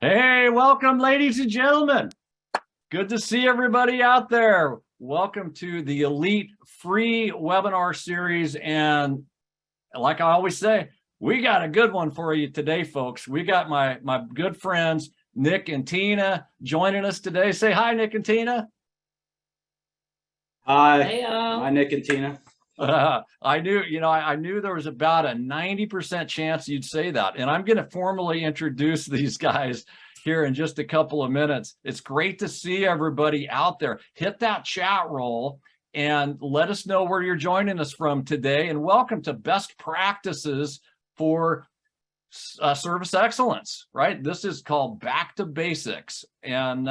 Hey, welcome, ladies and gentlemen. Good to see everybody out there. Welcome to the Elite free webinar series. And like I always say, we got a good one for you today, folks. We got my good friends, Nick and Tina, joining us today. Say hi, Nick and Tina. Hi. Hey, Hi, Nick and Tina. I knew there was about a 90% chance you'd say that. And I'm going to formally introduce these guys here in just a couple of minutes. It's great to see everybody out there. Hit that chat roll and let us know where you're joining us from today. And welcome to Best Practices for Service Excellence, right? This is called Back to Basics. And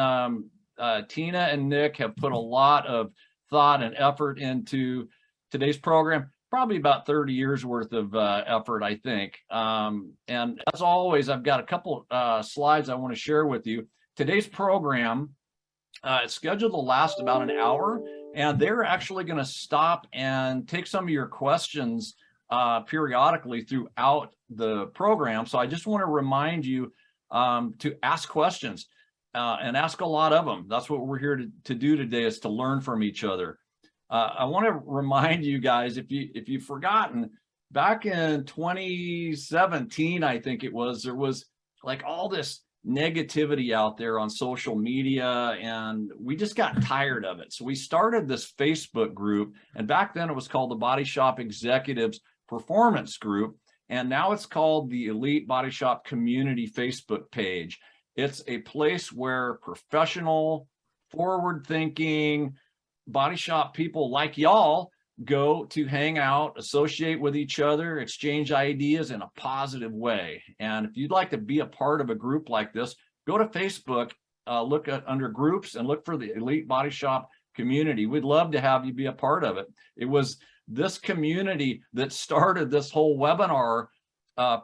Tina and Nick have put a lot of thought and effort into today's program, probably about 30 years worth of effort, I think. And as always, I've got a couple slides I want to share with you. Today's program is scheduled to last about an hour, and they're actually going to stop and take some of your questions periodically throughout the program. So I just want to remind you to ask questions and ask a lot of them. That's what we're here to do today, is to learn from each other. I want to remind you guys, if you've forgotten, back in 2017, I think it was, there was like all this negativity out there on social media, and we just got tired of it. So we started this Facebook group, and back then it was called the Body Shop Executives Performance Group, and now it's called the Elite Body Shop Community Facebook page. It's a place where professional, forward-thinking body shop people like y'all go to hang out, associate with each other, exchange ideas in a positive way. And if you'd like to be a part of a group like this, go to Facebook, look at under groups and look for the Elite Body Shop Community. We'd love to have you be a part of it. It was this community that started this whole webinar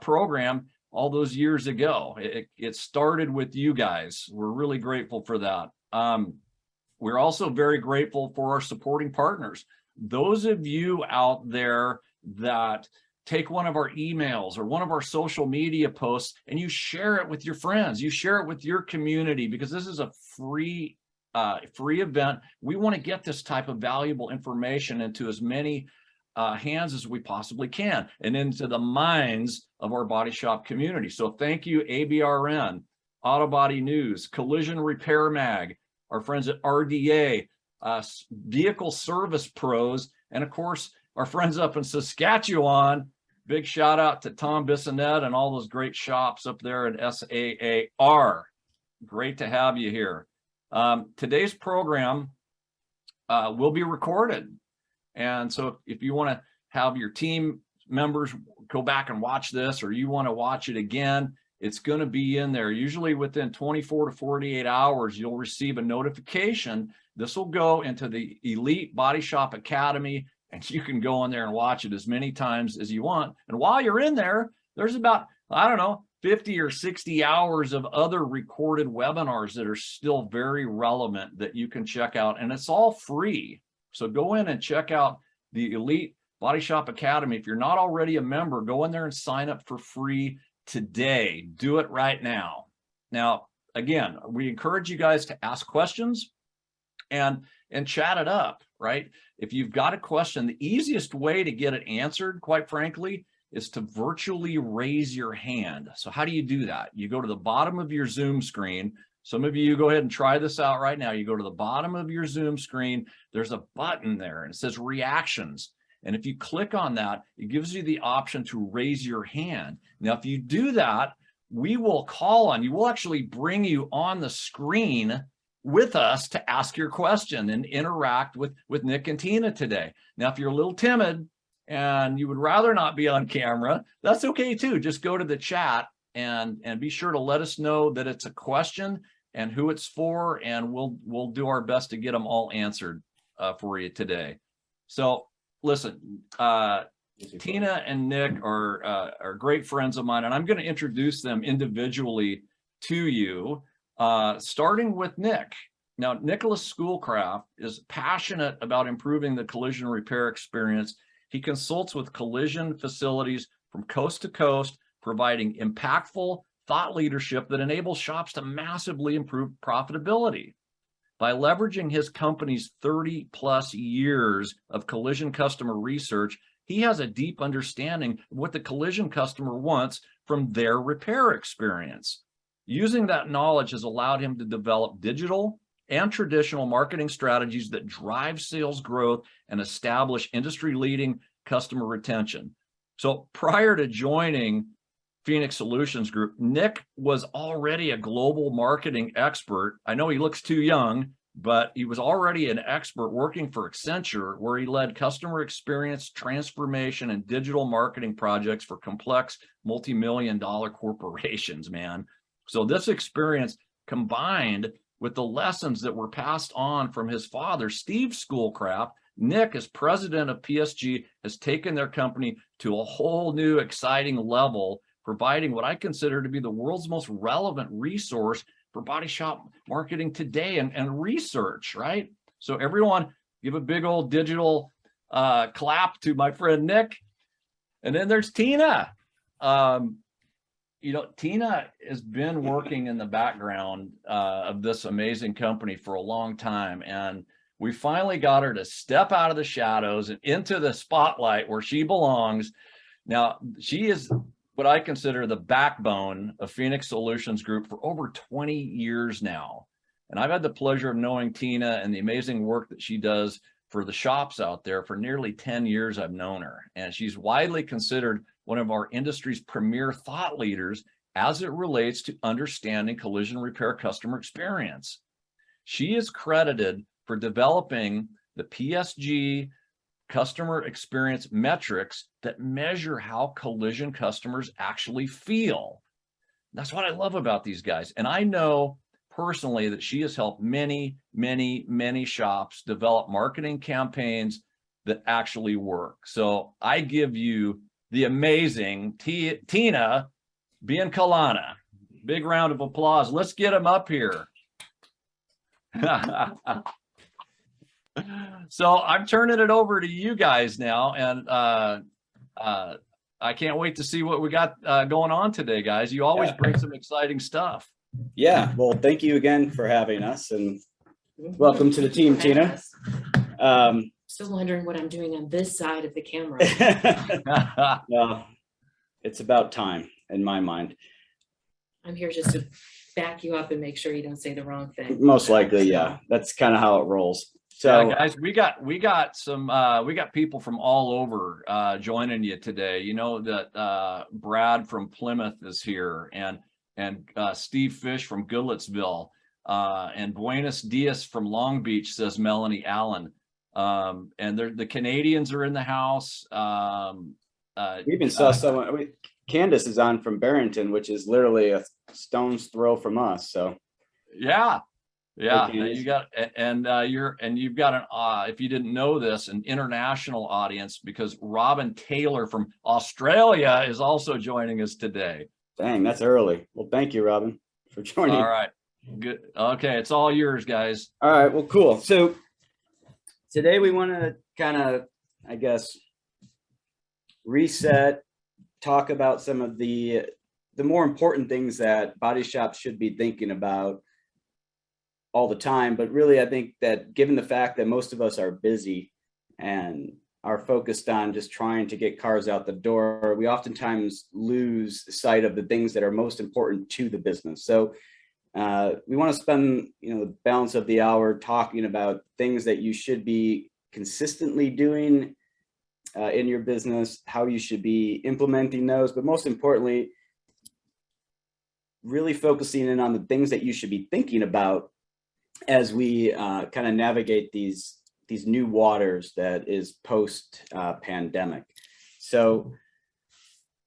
program all those years ago. It started with you guys. We're really grateful for that. We're also very grateful for our supporting partners. Those of you out there that take one of our emails or one of our social media posts and you share it with your friends, you share it with your community, because this is a free event. We want to get this type of valuable information into as many hands as we possibly can and into the minds of our body shop community. So thank you, ABRN, Auto Body News, Collision Repair Mag, our friends at RDA, Vehicle Service Pros, and of course, our friends up in Saskatchewan. Big shout out to Tom Bissonette and all those great shops up there at SAAR. Great to have you here. Today's program will be recorded. And so if you want to have your team members go back and watch this, or you want to watch it again, it's going to be in there. Usually within 24 to 48 hours, you'll receive a notification. This will go into the Elite Body Shop Academy, and you can go in there and watch it as many times as you want. And while you're in there, there's about, I don't know, 50 or 60 hours of other recorded webinars that are still very relevant that you can check out. And it's all free. So go in and check out the Elite Body Shop Academy. If you're not already a member, go in there and sign up for free today. Do it right now. Now, again, we encourage you guys to ask questions and chat it up, right? If you've got a question, the easiest way to get it answered, quite frankly, is to virtually raise your hand. So how do you do that? You go to the bottom of your Zoom screen. Some of you go ahead and try this out right now. You go to the bottom of your Zoom screen, there's a button there and it says reactions. And if you click on that, it gives you the option to raise your hand. Now, if you do that, we will call on you. We'll actually bring you on the screen with us to ask your question and interact with Nick and Tina today. Now, if you're a little timid and you would rather not be on camera, that's okay too. Just go to the chat and be sure to let us know that it's a question and who it's for, and we'll do our best to get them all answered for you today. So listen, Tina and Nick are great friends of mine, and I'm going to introduce them individually to you, starting with Nick. Now, Nicholas Schoolcraft is passionate about improving the collision repair experience. He consults with collision facilities from coast to coast, providing impactful, thought leadership that enables shops to massively improve profitability. By leveraging his company's 30 plus years of collision customer research, he has a deep understanding of what the collision customer wants from their repair experience. Using that knowledge has allowed him to develop digital and traditional marketing strategies that drive sales growth and establish industry-leading customer retention. So prior to joining Phoenix Solutions Group, Nick was already a global marketing expert. I know he looks too young, but he was already an expert working for Accenture, where he led customer experience, transformation, and digital marketing projects for complex multi-million-dollar corporations, man. So this experience, combined with the lessons that were passed on from his father, Steve Schoolcraft, Nick, as president of PSG, has taken their company to a whole new exciting level, providing what I consider to be the world's most relevant resource for body shop marketing today and research, right? So everyone give a big old digital clap to my friend Nick. And then there's Tina. Tina has been working in the background of this amazing company for a long time. And we finally got her to step out of the shadows and into the spotlight where she belongs. Now, she is what I consider the backbone of Phoenix Solutions Group for over 20 years now. And I've had the pleasure of knowing Tina and the amazing work that she does for the shops out there for nearly 10 years. I've known her, and she's widely considered one of our industry's premier thought leaders as it relates to understanding collision repair customer experience. She is credited for developing the PSG customer experience metrics that measure how collision customers actually feel. That's what I love about these guys. And I know personally that she has helped many, many, many shops develop marketing campaigns that actually work. So I give you the amazing Tina Biancalana. Big round of applause. Let's get him up here. So I'm turning it over to you guys now, and I can't wait to see what we got going on today, guys. You always bring some exciting stuff. Yeah, well, thank you again for having us, and welcome to the team, Tina. Still wondering what I'm doing on this side of the camera. Well, it's about time in my mind. I'm here just to back you up and make sure you don't say the wrong thing. Most likely, yeah. That's kind of how it rolls. So, yeah, guys, we got people from all over joining you today. You know that Brad from Plymouth is here, and Steve Fish from Goodlettsville, and Buenos Dias from Long Beach, says Melanie Allen. And the Canadians are in the house. we even saw someone. Candace is on from Barrington, which is literally a stone's throw from us. So, yeah. Okay. You got, and you've got an if you didn't know this, an international audience, because Robin Taylor from Australia is also joining us today. Dang, that's early. Well, thank you, Robin, for joining. All right, good. Okay, it's all yours, guys. All right, well, cool. So today we want to kind of, I guess, reset, talk about some of the more important things that body shops should be thinking about all the time. But really, I think that given the fact that most of us are busy and are focused on just trying to get cars out the door, we oftentimes lose sight of the things that are most important to the business. So we want to spend, the balance of the hour talking about things that you should be consistently doing in your business, how you should be implementing those, but most importantly, really focusing in on the things that you should be thinking about as we kind of navigate these new waters that is post pandemic. So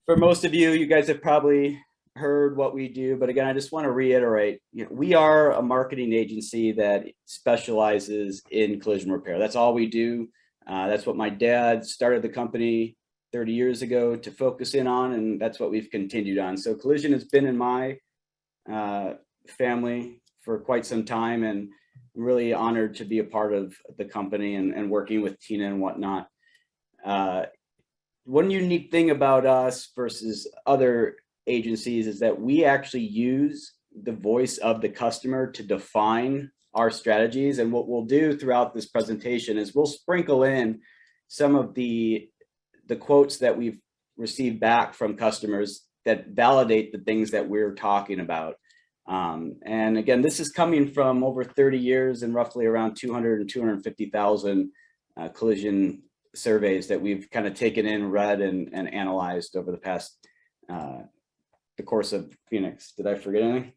for most of you, you guys have probably heard what we do, but again, I just want to reiterate, we are a marketing agency that specializes in collision repair. That's all we do. That's what my dad started the company 30 years ago to focus in on, and that's what we've continued on. So collision has been in my family for quite some time, and I'm really honored to be a part of the company and working with Tina and whatnot. One unique thing about us versus other agencies is that we actually use the voice of the customer to define our strategies. And what we'll do throughout this presentation is we'll sprinkle in some of the quotes that we've received back from customers that validate the things that we're talking about. And again, this is coming from over 30 years and roughly around 200 and 250,000 collision surveys that we've kind of taken in, read, and analyzed over the past, the course of Phoenix. Did I forget anything?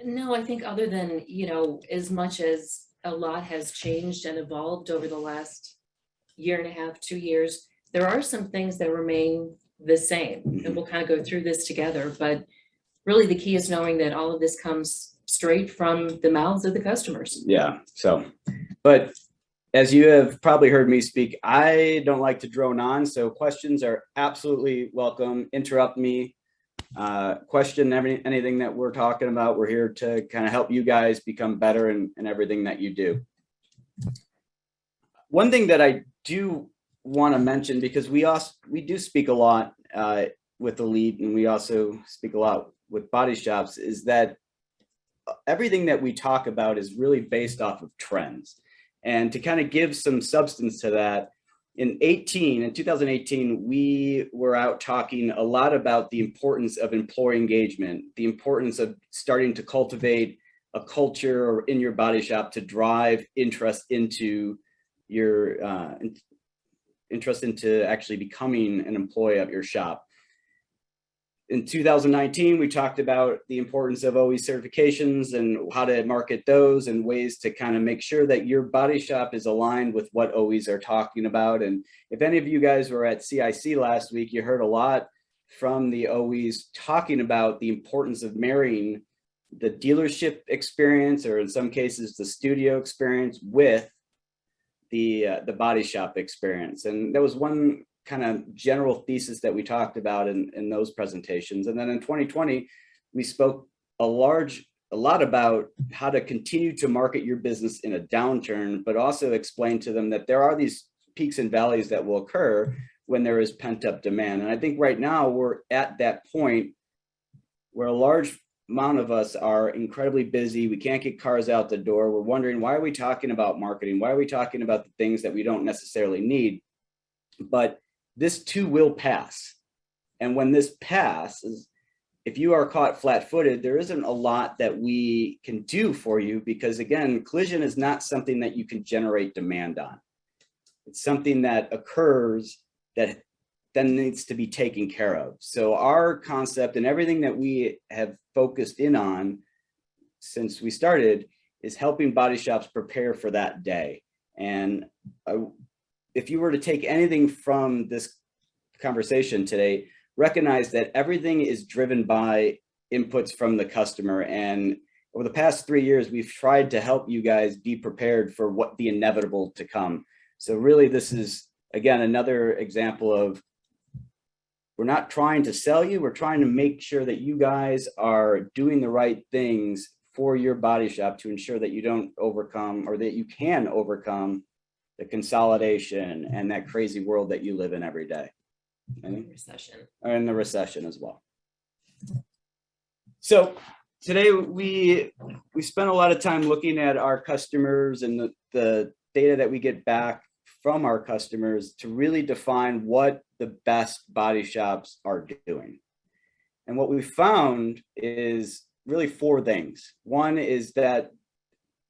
No, I think other than, you know, as much as a lot has changed and evolved over the last year and a half, 2 years, there are some things that remain the same. And we'll kind of go through this together, but really the key is knowing that all of this comes straight from the mouths of the customers. Yeah, so, but as you have probably heard me speak, I don't like to drone on, so questions are absolutely welcome. Interrupt me, question anything that we're talking about. We're here to kind of help you guys become better in everything that you do. One thing that I do want to mention, because we do speak a lot with Elite, and we also speak a lot with body shops, is that everything that we talk about is really based off of trends. And to kind of give some substance to that, in 2018, we were out talking a lot about the importance of employee engagement, the importance of starting to cultivate a culture in your body shop to drive interest into your interest into actually becoming an employee of your shop. In 2019, we talked about the importance of OE certifications and how to market those and ways to kind of make sure that your body shop is aligned with what OEs are talking about. And if any of you guys were at CIC last week, you heard a lot from the OEs talking about the importance of marrying the dealership experience, or in some cases, the studio experience, with the body shop experience. And that was one kind of general thesis that we talked about in those presentations. And then in 2020, we spoke a lot about how to continue to market your business in a downturn, but also explain to them that there are these peaks and valleys that will occur when there is pent-up demand. And I think right now we're at that point where a large amount of us are incredibly busy. We can't get cars out the door. We're wondering, why are we talking about marketing? Why are we talking about the things that we don't necessarily need? But this too will pass. And when this passes, if you are caught flat-footed, there isn't a lot that we can do for you, because again, collision is not something that you can generate demand on. It's something that occurs that then needs to be taken care of. So our concept and everything that we have focused in on since we started is helping body shops prepare for that day. And if you were to take anything from this conversation today, recognize that everything is driven by inputs from the customer. And over the past 3 years, we've tried to help you guys be prepared for what the inevitable to come. So really, this is, again, another example of, we're not trying to sell you. We're trying to make sure that you guys are doing the right things for your body shop to ensure that you don't overcome, or that you can overcome, the consolidation and that crazy world that you live in every day. Recession. And the recession as well. So today we spent a lot of time looking at our customers and the data that we get back from our customers to really define what the best body shops are doing. And what we found is really 4 things. One is that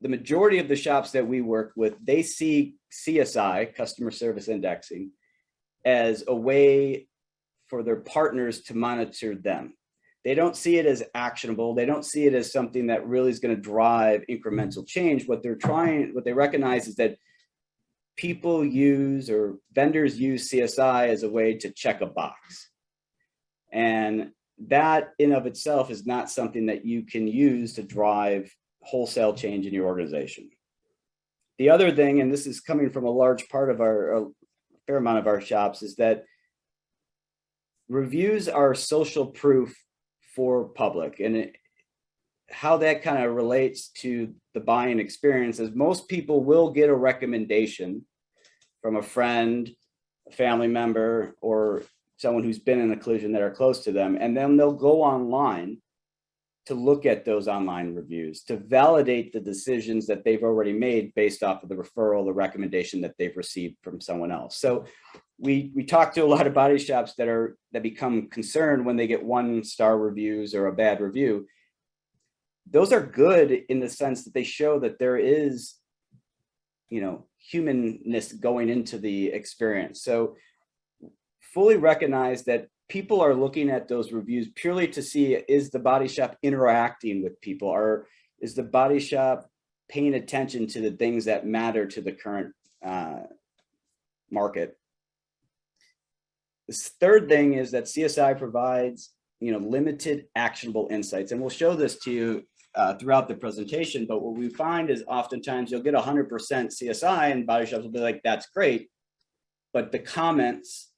the majority of the shops that we work with, they see CSI, customer service indexing, as a way for their partners to monitor them. They don't see it as actionable. They don't see it as something that really is going to drive incremental change. What they recognize is that people use, or vendors use, CSI as a way to check a box. And that in of itself is not something that you can use to drive wholesale change in your organization. The other thing, and this is coming from a large part of a fair amount of our shops, is that reviews are social proof for public. And how that kind of relates to the buying experience is most people will get a recommendation from a friend, a family member, or someone who's been in a collision that are close to them, and then they'll go online to look at those online reviews, to validate the decisions that they've already made based off of the referral, the recommendation that they've received from someone else. So we talk to a lot of body shops that become concerned when they get 1-star reviews or a bad review. Those are good in the sense that they show that there is, humanness going into the experience. So fully recognize that people are looking at those reviews purely to see, is the body shop interacting with people, or is the body shop paying attention to the things that matter to the current market. This third thing is that CSI provides, limited actionable insights, and we'll show this to you throughout the presentation. But what we find is oftentimes you'll get 100% CSI, and body shops will be like, "That's great," but the comments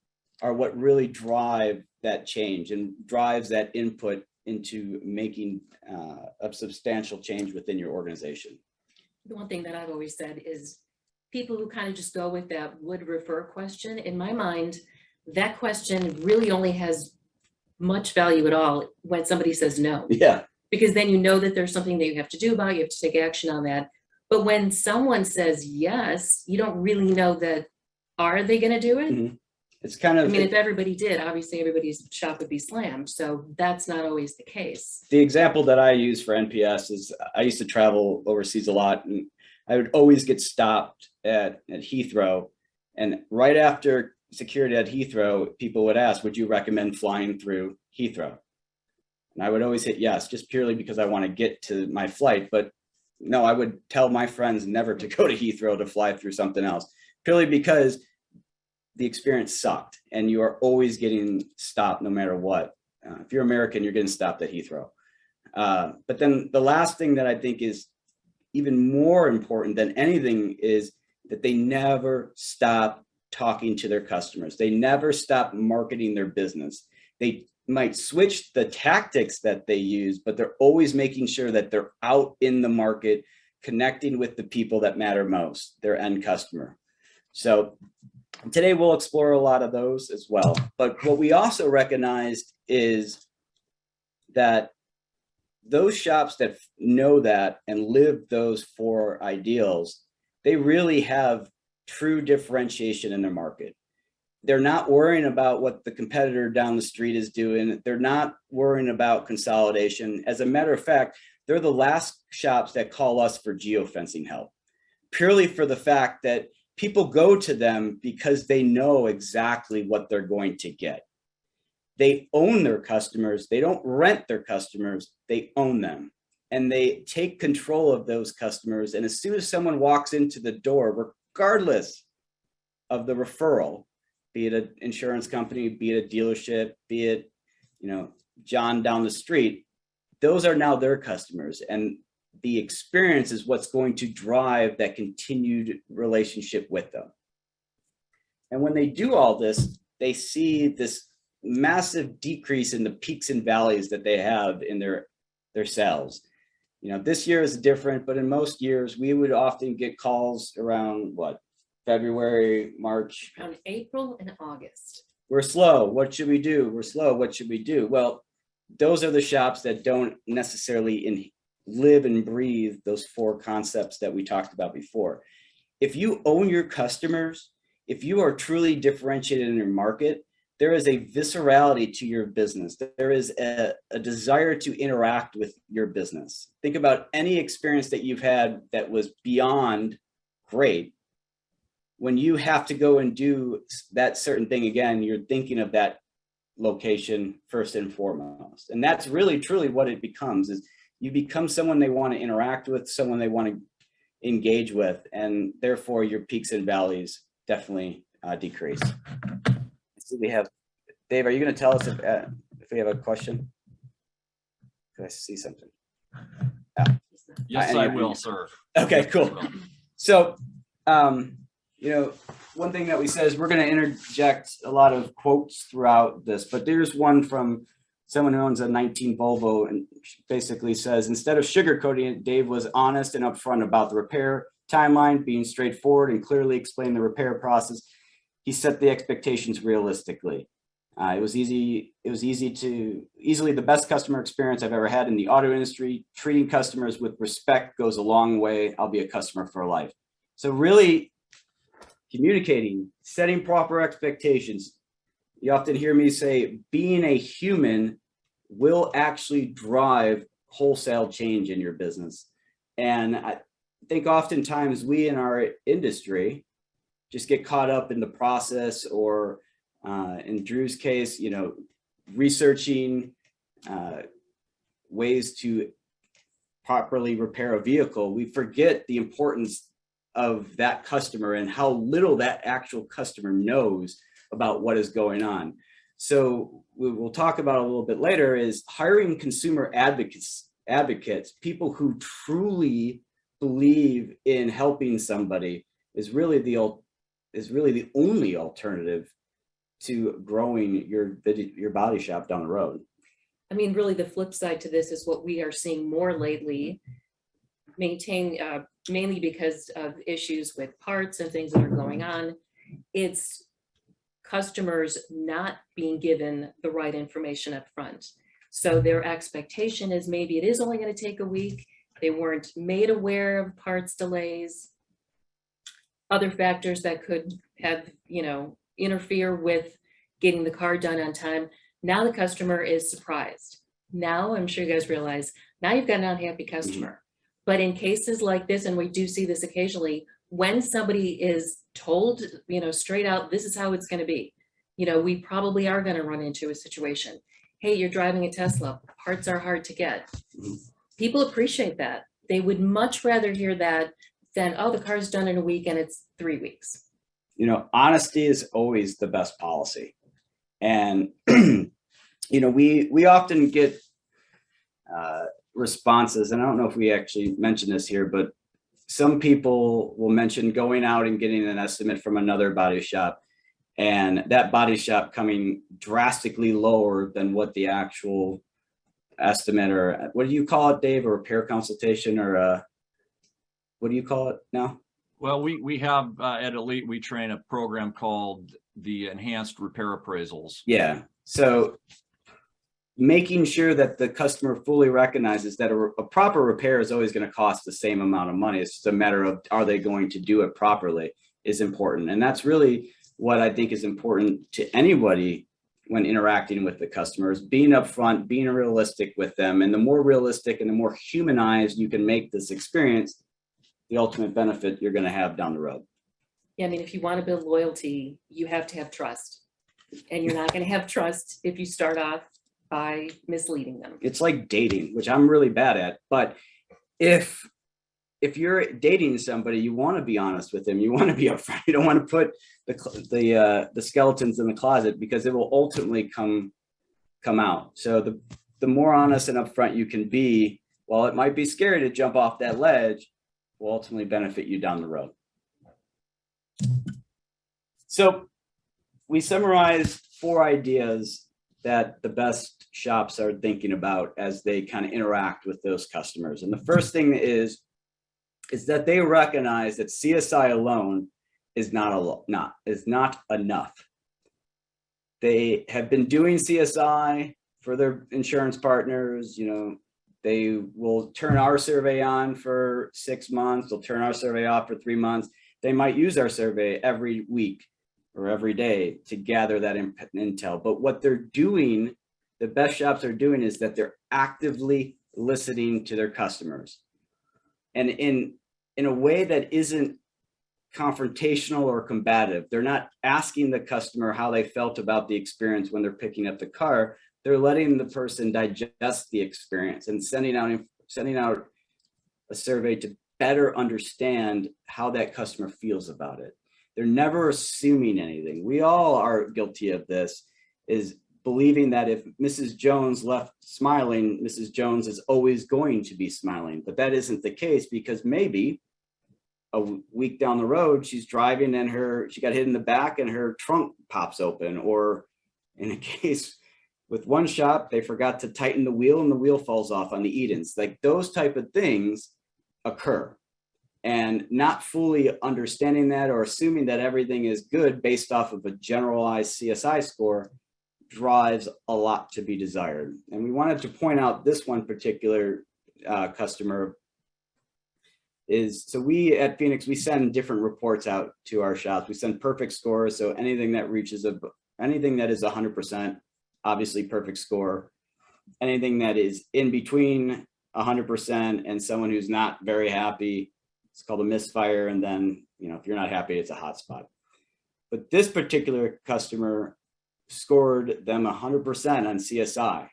are what really drive that change and drives that input into making a substantial change within your organization. The one thing that I've always said is people who kind of just go with that would refer question, in my mind, that question really only has much value at all when somebody says no. Yeah. Because then you know that there's something that you have to do about it, you have to take action on that. But when someone says yes, you don't really know that, are they going to do it? Mm-hmm. It's kind of, I mean, if everybody did, obviously everybody's shop would be slammed. So that's not always the case. the example that I use for NPS is I used to travel overseas a lot, and I would always get stopped at Heathrow. And right after security at Heathrow, people would ask, "Would you recommend flying through Heathrow?" And I would always hit yes, just purely because I want to get to my flight. But no, I would tell my friends never to go to Heathrow, to fly through something else, purely because the experience sucked and you are always getting stopped no matter what. If you're American, you're getting stopped at Heathrow. But then the last thing that I think is even more important than anything is that they never stop talking to their customers. They never stop marketing their business. They might switch the tactics that they use, but they're always making sure that they're out in the market, connecting with the people that matter most, their end customer. So today we'll explore a lot of those as well. But what we also recognized is that those shops that know that and live those 4 ideals, they really have true differentiation in their market. They're not worrying about what the competitor down the street is doing. They're not worrying about consolidation. As a matter of fact, they're the last shops that call us for geofencing help, purely for the fact that people go to them because they know exactly what they're going to get. They own their customers. They don't rent their customers. They own them. And they take control of those customers. And as soon as someone walks into the door, regardless of the referral, be it an insurance company, be it a dealership, be it, John down the street, those are now their customers. And the experience is what's going to drive that continued relationship with them. And when they do all this, they see this massive decrease in the peaks and valleys that they have in their sales. This year is different, but in most years, we would often get calls around February, March. Around April and August. We're slow. What should we do? We're slow. What should we do? Well, those are the shops that don't necessarily live and breathe those 4 concepts that we talked about before. If you own your customers, if you are truly differentiated in your market, there is a viscerality to your business. There is a desire to interact with your business. Think about any experience that you've had that was beyond great. When you have to go and do that certain thing again, you're thinking of that location first and foremost. And that's really, truly what it becomes, is you become someone they want to interact with, someone they want to engage with, and therefore your peaks and valleys definitely decrease. So we have, Dave, are you going to tell us if we have a question? Can I see something? Yes, I will, sir. Okay, cool. So, one thing that we said is we're going to interject a lot of quotes throughout this, but there's one from someone who owns a 19 Volvo and basically says, instead of sugarcoating it, Dave was honest and upfront about the repair timeline, being straightforward and clearly explain the repair process. He set the expectations realistically. It was easily the best customer experience I've ever had in the auto industry. Treating customers with respect goes a long way. I'll be a customer for life. So really communicating, setting proper expectations. You often hear me say, being a human will actually drive wholesale change in your business. And I think oftentimes we in our industry just get caught up in the process, or in Drew's case, researching ways to properly repair a vehicle. We forget the importance of that customer and how little that actual customer knows about what is going on. So we'll talk about a little bit later is hiring consumer advocates, people who truly believe in helping somebody is really the only alternative to growing your body shop down the road. I mean, really the flip side to this is what we are seeing more lately, mainly because of issues with parts and things that are going on. It's customers not being given the right information up front. So their expectation is maybe it is only going to take a week. They weren't made aware of parts delays, other factors that could have, interfere with getting the car done on time. Now the customer is surprised. Now I'm sure you guys realize now you've got an unhappy customer. But in cases like this, and we do see this occasionally, when somebody is told, straight out, this is how it's going to be, we probably are going to run into a situation. Hey, you're driving a Tesla, parts are hard to get. People appreciate that. They would much rather hear that than, oh, the car's done in a week and it's 3 weeks. Honesty is always the best policy. And, we often get responses, and I don't know if we actually mentioned this here, but some people will mention going out and getting an estimate from another body shop, and that body shop coming drastically lower than what the actual estimate, or what do you call it, Dave, a repair consultation, or what do you call it now? Well, we have at Elite, we train a program called the Enhanced Repair Appraisals. Yeah. So making sure that the customer fully recognizes that a proper repair is always going to cost the same amount of money. It's just a matter of, are they going to do it properly, is important. And that's really what I think is important to anybody when interacting with the customers, being upfront, being realistic with them. And the more realistic and the more humanized you can make this experience, the ultimate benefit you're going to have down the road. Yeah, I mean, if you want to build loyalty, you have to have trust. And you're not going to have trust if you start off by misleading them. It's like dating, which I'm really bad at. But if you're dating somebody, you want to be honest with them. You want to be upfront. You don't want to put the skeletons in the closet, because it will ultimately come out. So the more honest and upfront you can be, while it might be scary to jump off that ledge, will ultimately benefit you down the road. So we summarized 4 ideas that the best shops are thinking about as they kind of interact with those customers. And the first thing is that they recognize that CSI alone is not enough. They have been doing CSI for their insurance partners. They will turn our survey on for 6 months. They'll turn our survey off for 3 months. They might use our survey every week or every day to gather that intel. But what they're doing, the best shops are doing, is that they're actively listening to their customers. And in a way that isn't confrontational or combative. They're not asking the customer how they felt about the experience when they're picking up the car. They're letting the person digest the experience and sending out a survey to better understand how that customer feels about it. They're never assuming anything. We all are guilty of this, is believing that if Mrs. Jones left smiling, Mrs. Jones is always going to be smiling. But that isn't the case, because maybe a week down the road, she's driving and she got hit in the back and her trunk pops open. Or in a case with one shop, they forgot to tighten the wheel and the wheel falls off on the Edens. Like, those type of things occur. And not fully understanding that, or assuming that everything is good based off of a generalized CSI score, drives a lot to be desired. And we wanted to point out this one particular customer is, so we at Phoenix, we send different reports out to our shops. We send perfect scores. So anything that anything that is 100%, obviously perfect score. Anything that is in between 100% and someone who's not very happy, it's called a misfire. And then, if you're not happy, it's a hot spot. But this particular customer scored them 100% on CSI.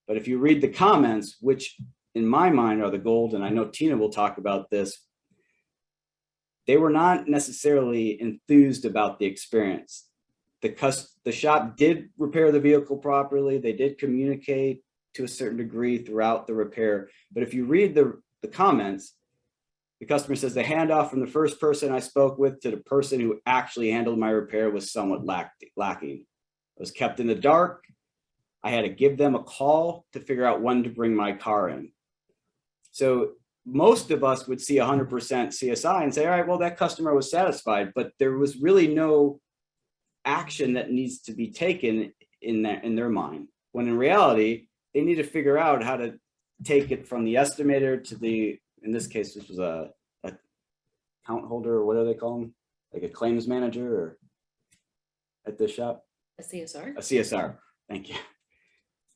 But if you read the comments, which in my mind are the gold, and I know Tina will talk about this, they were not necessarily enthused about the experience. The shop did repair the vehicle properly. They did communicate to a certain degree throughout the repair. But if you read the comments, the customer says the handoff from the first person I spoke with to the person who actually handled my repair was somewhat lacking. I was kept in the dark. I had to give them a call to figure out when to bring my car in. So most of us would see 100% CSI and say, all right, well, that customer was satisfied, but there was really no action that needs to be taken in their mind. When in reality, they need to figure out how to take it from the estimator to the, in this case, this was a account holder, or what do they call them? Like a claims manager or at the shop? A CSR? A CSR, thank you.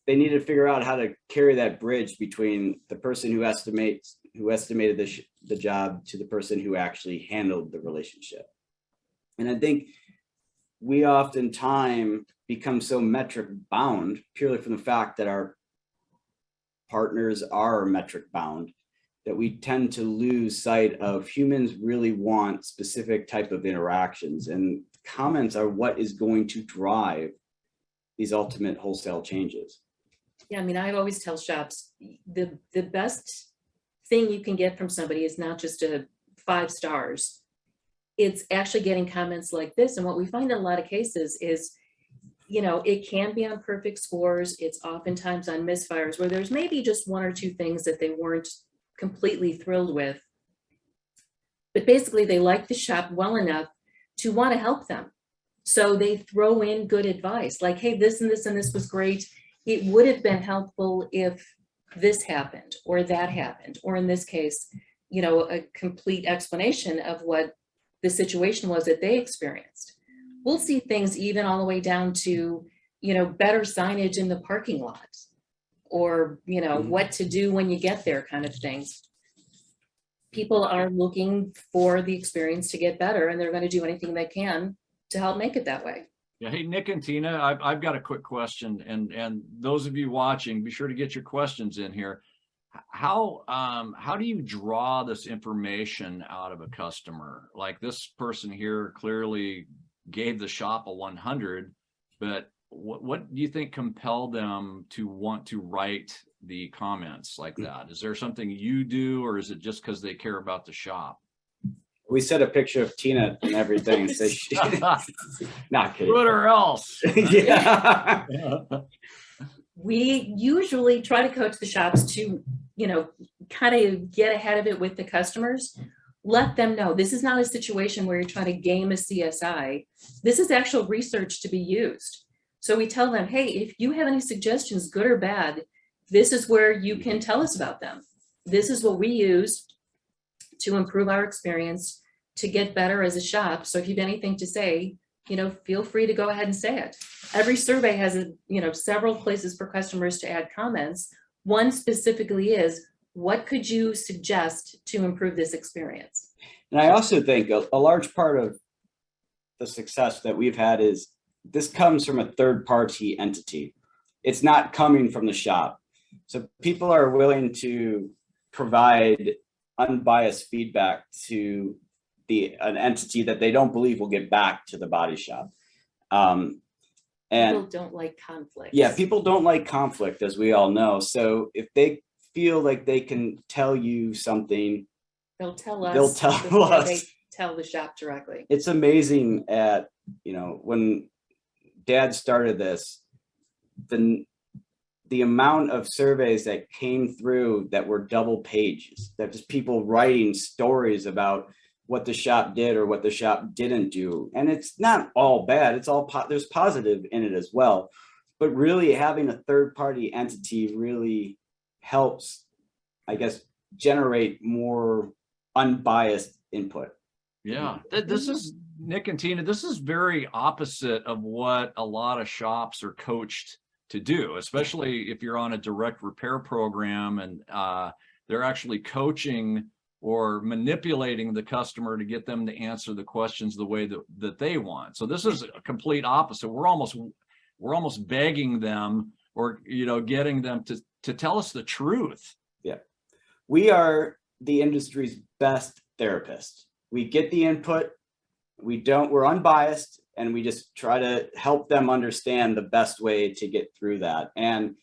They need to figure out how to carry that bridge between the person who estimated the job to the person who actually handled the relationship. And I think we oftentimes become so metric bound purely from the fact that our partners are metric bound, that we tend to lose sight of humans really want specific type of interactions, and comments are what is going to drive these ultimate wholesale changes. Yeah, I mean, I always tell shops, the best thing you can get from somebody is not just a 5 stars. It's actually getting comments like this. And what we find in a lot of cases is, it can be on perfect scores. It's oftentimes on misfires where there's maybe just 1 or 2 things that they weren't completely thrilled with. But basically they like the shop well enough to want to help them. So they throw in good advice like, hey, this and this and this was great. It would have been helpful if this happened or that happened, or in this case, a complete explanation of what the situation was that they experienced. We'll see things even all the way down to, better signage in the parking lot, or, what to do when you get there kind of things. People are looking for the experience to get better, and they're going to do anything they can to help make it that way. Yeah, hey, Nick and Tina, I've got a quick question, and those of you watching, be sure to get your questions in here. How do you draw this information out of a customer? Like this person here clearly gave the shop a 100, but what do you think compelled them to want to write the comments like that? Is there something you do, or is it just because they care about the shop? We set a picture of Tina and everything. So not kidding. What or else? Yeah. We usually try to coach the shops to, kind of get ahead of it with the customers. Let them know this is not a situation where you're trying to game a CSI. This is actual research to be used. So we tell them, hey, if you have any suggestions, good or bad, this is where you can tell us about them. This is what we use to improve our experience, to get better as a shop. So if you have anything to say, feel free to go ahead and say it. Every survey has, several places for customers to add comments. One specifically is, what could you suggest to improve this experience? And I also think a large part of the success that we've had is this comes from a third party entity. It's not coming from the shop. So people are willing to provide unbiased feedback to an entity that they don't believe will get back to the body shop. And people don't like conflict. Yeah, people don't like conflict, as we all know. So if they feel like they can tell you something, they'll tell us. They tell the shop directly. It's amazing when Dad started this, the amount of surveys that came through that were double pages, that just people writing stories about what the shop did or what the shop didn't do. And it's not all bad. It's all there's positive in it as well. but really having a third party entity really helps, I guess, generate more unbiased input. Yeah, this is, Nick and Tina, this is very opposite of what a lot of shops are coached to do, especially if you're on a direct repair program and they're actually coaching or manipulating the customer to get them to answer the questions the way that they want. So this is a complete opposite. We're almost begging them, or getting them to tell us the truth. Yeah, we are the industry's best therapists. We get the input, we're unbiased, and we just try to help them understand the best way to get through that. And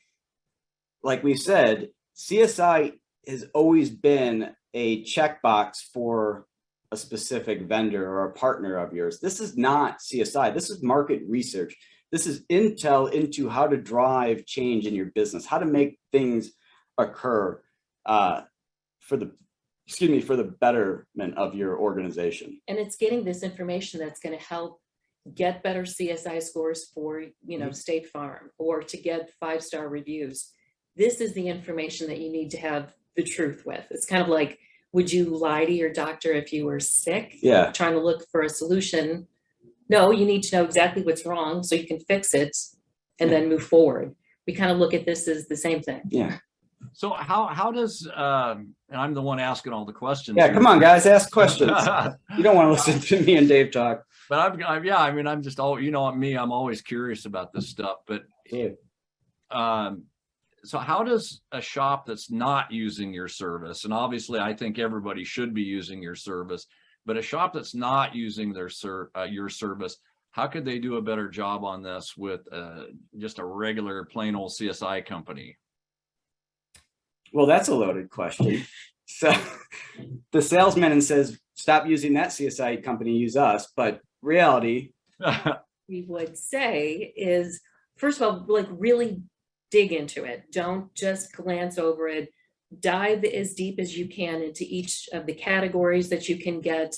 like we said, CSI has always been a checkbox for a specific vendor or a partner of yours. This is not CSI. This is market research. This is intel into how to drive change in your business, how to make things occur for the betterment of your organization. And it's getting this information that's going to help get better CSI scores for, State Farm, or to get 5-star reviews. This is the information that you need to have the truth with. It's kind of like, would you lie to your doctor if you were sick? Yeah. Trying to look for a solution. No, you need to know exactly what's wrong so you can fix it and then move forward. We kind of look at this as the same thing. Yeah. So how does and I'm the one asking all the questions. Yeah, come on, guys, ask questions. You don't want to listen to me and Dave talk. But I'm just all, me, I'm always curious about this stuff. But so how does a shop that's not using your service, and obviously I think everybody should be using your service, but a shop that's not using your service, how could they do a better job on this with just a regular plain old CSI company? Well, that's a loaded question. So the salesman says, stop using that CSI company, use us. But reality, we would say is, first of all, like, really dig into it. Don't just glance over it. Dive as deep as you can into each of the categories that you can get.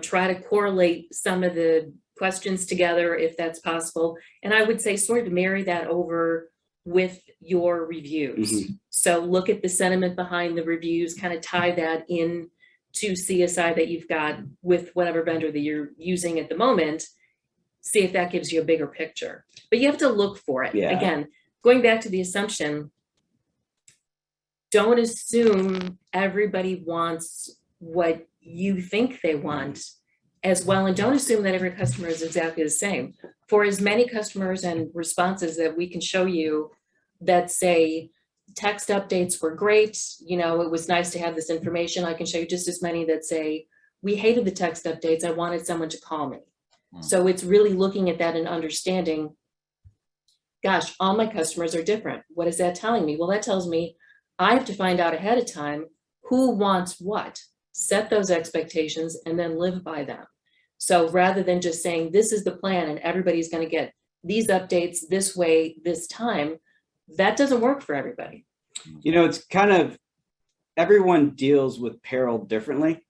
Try to correlate some of the questions together if that's possible. And I would say sort of marry that over with your reviews. Mm-hmm. So look at the sentiment behind the reviews, kind of tie that in to CSI that you've got with whatever vendor that you're using at the moment. See if that gives you a bigger picture. But you have to look for it. Yeah. Again, going back to the assumption, don't assume everybody wants what you think they want as well, and don't assume that every customer is exactly the same. For as many customers and responses that we can show you that say text updates were great, it was nice to have this information, I can show you just as many that say we hated the text updates, I wanted someone to call me. So it's really looking at that and understanding, gosh, all my customers are different. What is that telling me? Well, that tells me I have to find out ahead of time who wants what, set those expectations, and then live by them. So rather than just saying, this is the plan and everybody's going to get these updates this way, this time, that doesn't work for everybody. It's kind of, everyone deals with peril differently.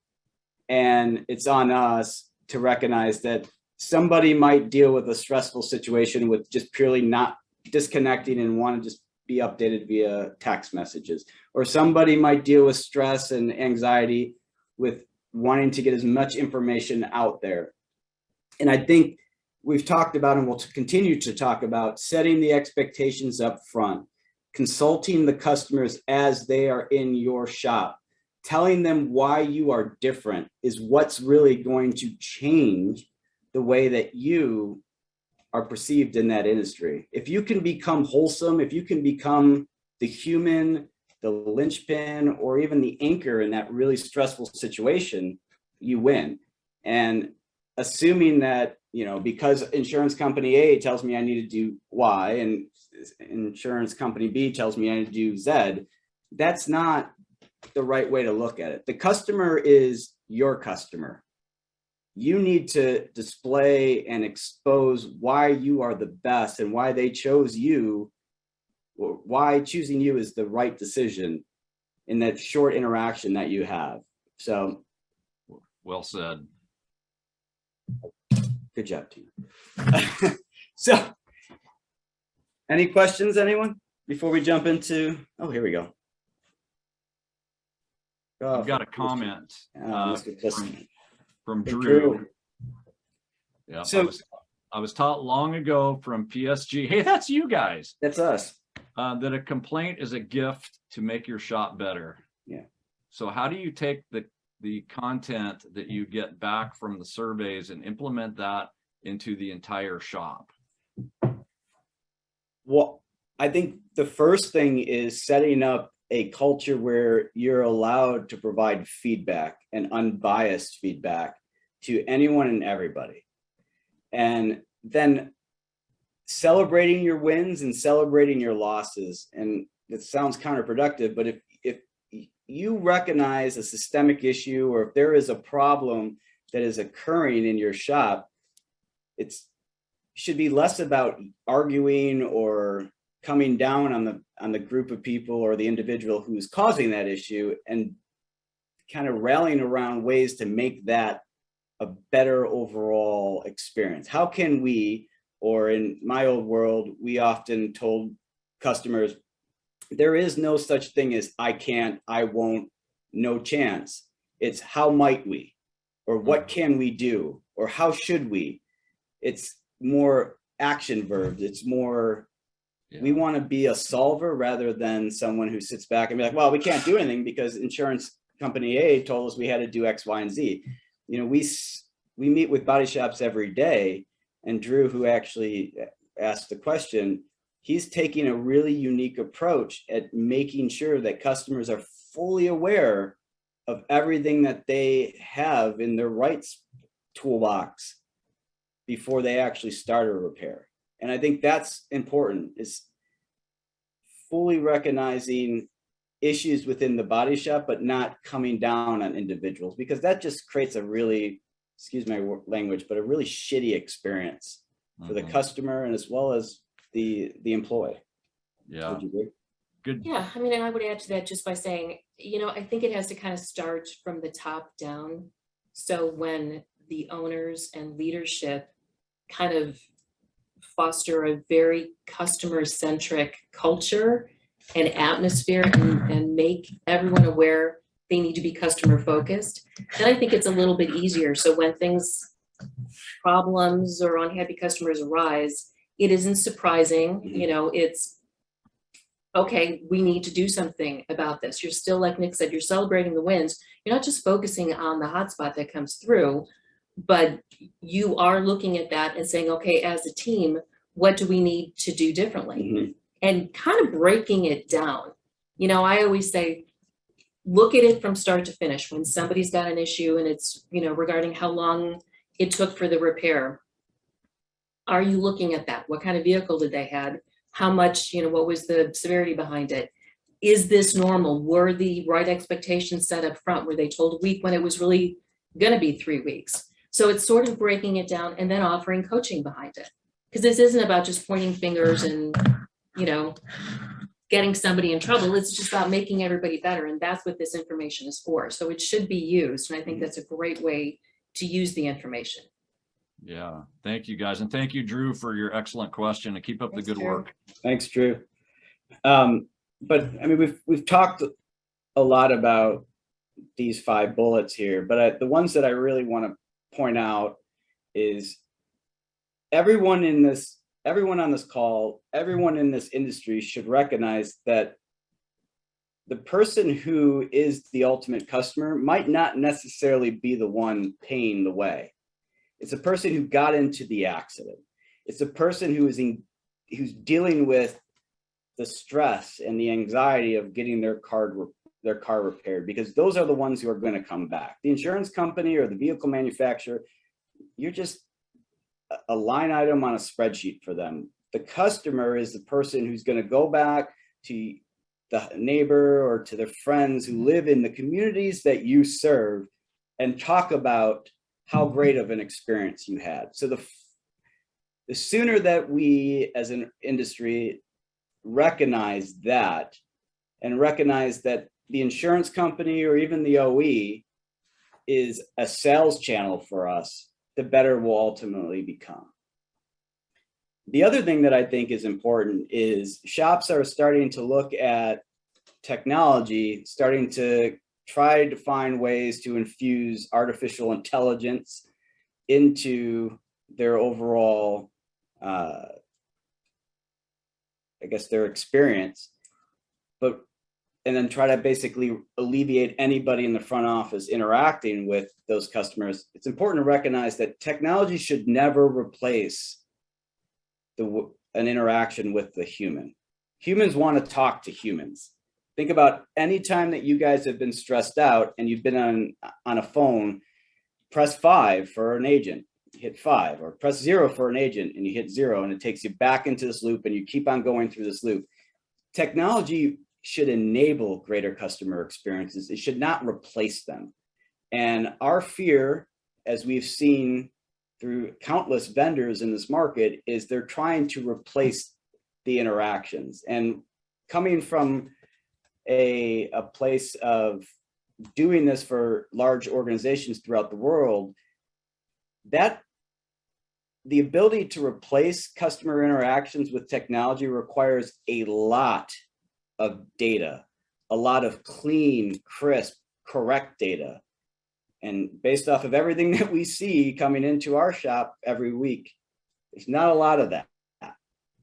And it's on us to recognize that somebody might deal with a stressful situation with just purely not disconnecting and want to just be updated via text messages. Or somebody might deal with stress and anxiety with wanting to get as much information out there. And I think we've talked about, and we'll continue to talk about, setting the expectations up front, consulting the customers as they are in your shop, telling them why you are different is what's really going to change the way that you are perceived in that industry. If you can become wholesome, if you can become the human, the linchpin, or even the anchor in that really stressful situation, you win. And assuming that, because insurance company A tells me I need to do Y and insurance company B tells me I need to do Z, that's not the right way to look at it. The customer is your customer. You need to display and expose why you are the best and why they chose you, or why choosing you is the right decision in that short interaction that you have. So, well said. Good job, Tina. So Any questions, anyone, before we jump into, oh, here we go. I've got a comment Mr. Pliskin. from From Drew. Yeah, So- I was taught long ago from PSG. Hey, that's you guys. That's us. That a complaint is a gift to make your shop better. Yeah. So how do you take the content that you get back from the surveys and implement that into the entire shop? Well, I think the first thing is setting up a culture where you're allowed to provide feedback and unbiased feedback to anyone and everybody. And then celebrating your wins and celebrating your losses. And it sounds counterproductive, but if you recognize a systemic issue, or if there is a problem that is occurring in your shop, should be less about arguing or coming down on the group of people or the individual who's causing that issue, and kind of rallying around ways to make that a better overall experience. How can we, or in my old world, we often told customers, there is no such thing as I can't, I won't, no chance. It's how might we, or what can we do, or how should we? It's more action verbs. It's more, we want to be a solver rather than someone who sits back and be like, well, we can't do anything because insurance company A told us we had to do X, Y, and Z. You know, we meet with body shops every day, and Drew, who actually asked the question, he's taking a really unique approach at making sure that customers are fully aware of everything that they have in their rights toolbox before they actually start a repair. And I think that's important, is fully recognizing issues within the body shop, but not coming down on individuals, because that just creates a really, excuse my language, but a really shitty experience for the customer and as well as the employee. Yeah. Would you agree? Good. Yeah, I mean, and I would add to that just by saying, I think it has to kind of start from the top down. So when the owners and leadership kind of foster a very customer-centric culture and atmosphere, and make everyone aware they need to be customer focused, then I think it's a little bit easier. So when problems or unhappy customers arise, it isn't surprising, it's, okay, we need to do something about this. You're still, like Nick said, you're celebrating the wins. You're not just focusing on the hotspot that comes through, but you are looking at that and saying, okay, as a team, what do we need to do differently? Mhm. And kind of breaking it down. I always say, look at it from start to finish. When somebody's got an issue and it's, regarding how long it took for the repair, are you looking at that? What kind of vehicle did they had? How much, what was the severity behind it? Is this normal? Were the right expectations set up front? Were they told a week when it was really going to be 3 weeks? So it's sort of breaking it down and then offering coaching behind it. Because this isn't about just pointing fingers and, getting somebody in trouble. It's just about making everybody better. And that's what this information is for. So it should be used. And I think that's a great way to use the information. Yeah. Thank you, guys. And thank you, Drew, for your excellent question, and keep up Thanks, the good Drew. work. Thanks, Drew. But I mean, we've talked a lot about these 5 bullets here, but the ones that I really want to point out is everyone on this call, everyone in this industry should recognize that the person who is the ultimate customer might not necessarily be the one paying the way. It's a person who got into the accident. It's a person who's dealing with the stress and the anxiety of getting their car repaired, because those are the ones who are going to come back. The insurance company or the vehicle manufacturer, you're just a line item on a spreadsheet for them. The customer is the person who's going to go back to the neighbor or to their friends who live in the communities that you serve and talk about how great of an experience you had. So the sooner that we as an industry recognize that, and recognize that the insurance company or even the OE is a sales channel for us, the better we'll ultimately become. The other thing that I think is important is shops are starting to look at technology, starting to try to find ways to infuse artificial intelligence into their overall, I guess, their experience, and then try to basically alleviate anybody in the front office interacting with those customers. It's important to recognize that technology should never replace an interaction with the human. Humans want to talk to humans. Think about any time that you guys have been stressed out and you've been on a phone, press 5 for an agent, hit 5, or press 0 for an agent and you hit 0, and it takes you back into this loop and you keep on going through this loop. Technology should enable greater customer experiences. It should not replace them. And our fear, as we've seen through countless vendors in this market, is they're trying to replace the interactions. And coming from a place of doing this for large organizations throughout the world, that the ability to replace customer interactions with technology requires a lot of data, a lot of clean, crisp, correct data. And based off of everything that we see coming into our shop every week, there's not a lot of that.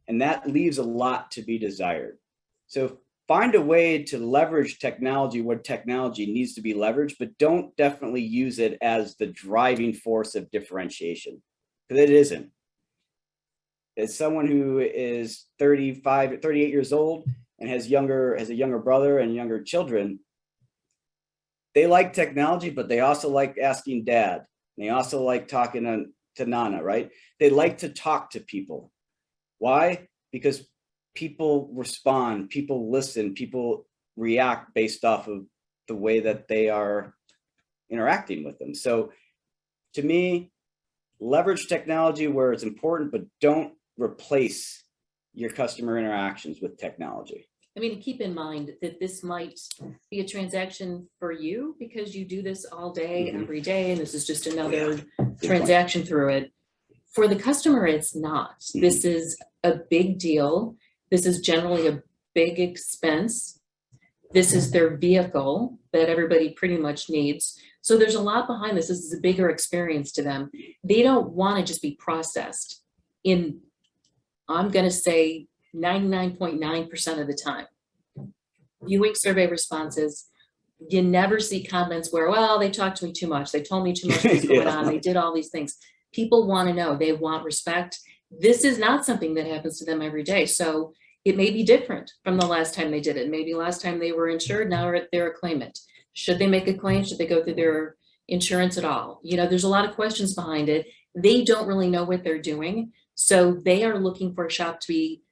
And that leaves a lot to be desired. So find a way to leverage technology where technology needs to be leveraged, but don't definitely use it as the driving force of differentiation, because it isn't. As someone who is 38 years old and has a younger brother and younger children, they like technology, but they also like asking dad. They also like talking to Nana, right? They like to talk to people. Why? Because people respond, people listen, people react based off of the way that they are interacting with them. So to me, leverage technology where it's important, but don't replace your customer interactions with technology. I mean, keep in mind that this might be a transaction for you because you do this all day, every day, and this is just another transaction through it. For the customer, it's not. This is a big deal. This is generally a big expense. This is their vehicle that everybody pretty much needs. So there's a lot behind this. This is a bigger experience to them. They don't want to just be processed in, I'm going to say, 99.9% of the time. Viewing survey responses, you never see comments where, well, they talked to me too much. They told me too much what's going on. They did all these things. People want to know. They want respect. This is not something that happens to them every day. So it may be different from the last time they did it. Maybe last time they were insured, now they're a claimant. Should they make a claim? Should they go through their insurance at all? You know, there's a lot of questions behind it. They don't really know what they're doing. So they are looking for a shop to be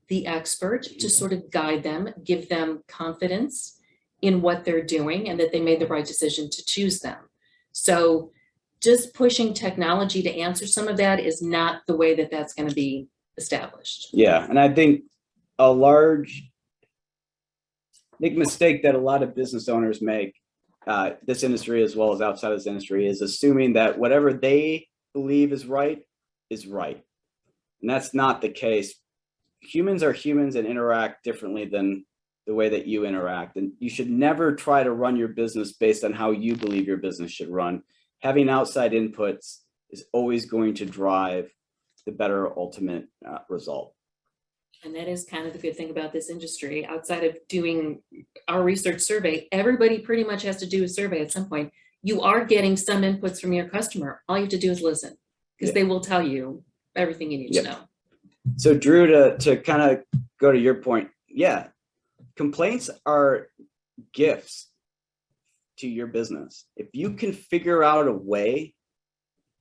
the expert to sort of guide them, give them confidence in what they're doing and that they made the right decision to choose them. So just pushing technology to answer some of that is not the way that that's going to be established. Yeah, and I think a big mistake that a lot of business owners make, this industry as well as outside of this industry, is assuming that whatever they believe is right. And that's not the case. Humans are humans and interact differently than the way that you interact. And you should never try to run your business based on how you believe your business should run. Having outside inputs is always going to drive the better ultimate result. And that is kind of the good thing about this industry. Outside of doing our research survey, everybody pretty much has to do a survey at some point. You are getting some inputs from your customer. All you have to do is listen, because they will tell you everything you need to know. So Drew, to kind of go to your point, yeah, complaints are gifts to your business. If you can figure out a way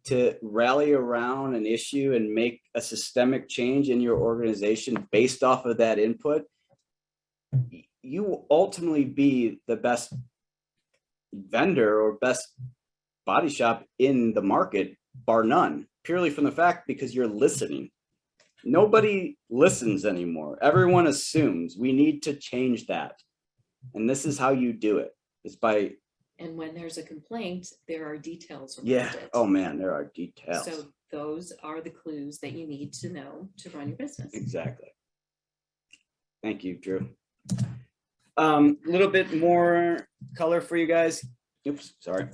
to rally around an issue and make a systemic change in your organization based off of that input, you will ultimately be the best vendor or best body shop in the market, bar none, purely from the fact because you're listening. Nobody listens anymore. Everyone assumes. We need to change that. And this is how you do it. It's by. And when there's a complaint, there are details around Yeah. it. Oh man, there are details. So those are the clues that you need to know to run your business. Exactly. Thank you, Drew. Little bit more color for you guys. Oops, sorry.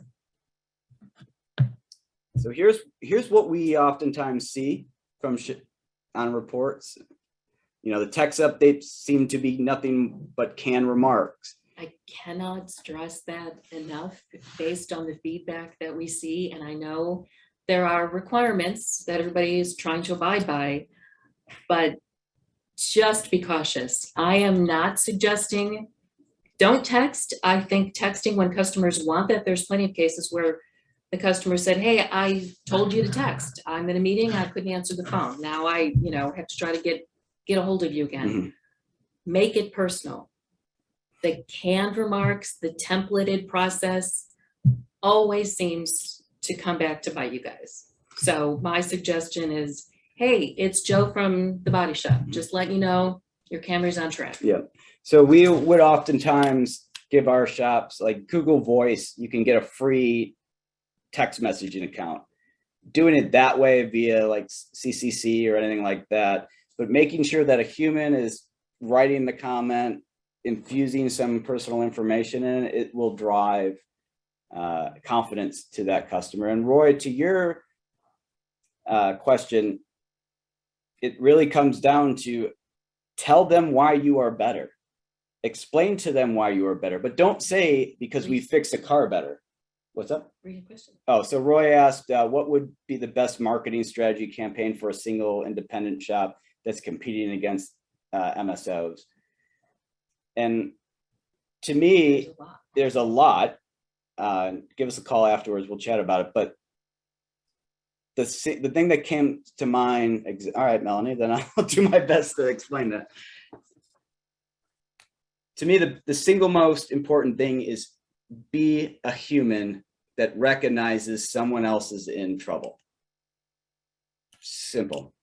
So here's what we oftentimes see from on reports. You know, the text updates seem to be nothing but canned remarks. I cannot stress that enough based on the feedback that we see. And I know there are requirements that everybody is trying to abide by, but just be cautious. I am not suggesting, don't text. I think texting when customers want that, there's plenty of cases where the customer said, hey, I told you to text. I'm in a meeting, I couldn't answer the phone. Now I, have to try to get a hold of you again. Mhm. Make it personal. The canned remarks, the templated process always seems to come back to bite you guys. So my suggestion is, hey, it's Joe from the Body Shop. Just let you know your camera's on track. Yeah. So we would oftentimes give our shops, like Google Voice, you can get a free text messaging account. Doing it that way via like CCC or anything like that, but making sure that a human is writing the comment, infusing some personal information in it, it will drive confidence to that customer. And Roy, to your question, it really comes down to tell them why you are better. Explain to them why you are better, but don't say because we fixed a car better. What's up? Read a question. Oh, so Roy asked, what would be the best marketing strategy campaign for a single independent shop that's competing against MSOs? And to me, there's a lot. Give us a call afterwards. We'll chat about it. But the thing that came to mind, all right, Melanie, then I'll do my best to explain that. To me, the single most important thing is be a human that recognizes someone else is in trouble. Simple.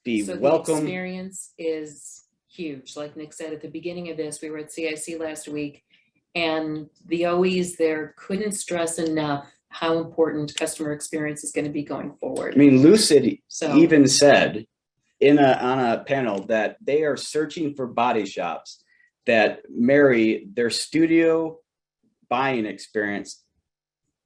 Be So welcome. the experience is huge. Like Nick said at the beginning of this, we were at CIC last week, and the OEs there couldn't stress enough how important customer experience is going to be going forward. I mean, Lucid So even said on a panel that they are searching for body shops that marry their studio buying experience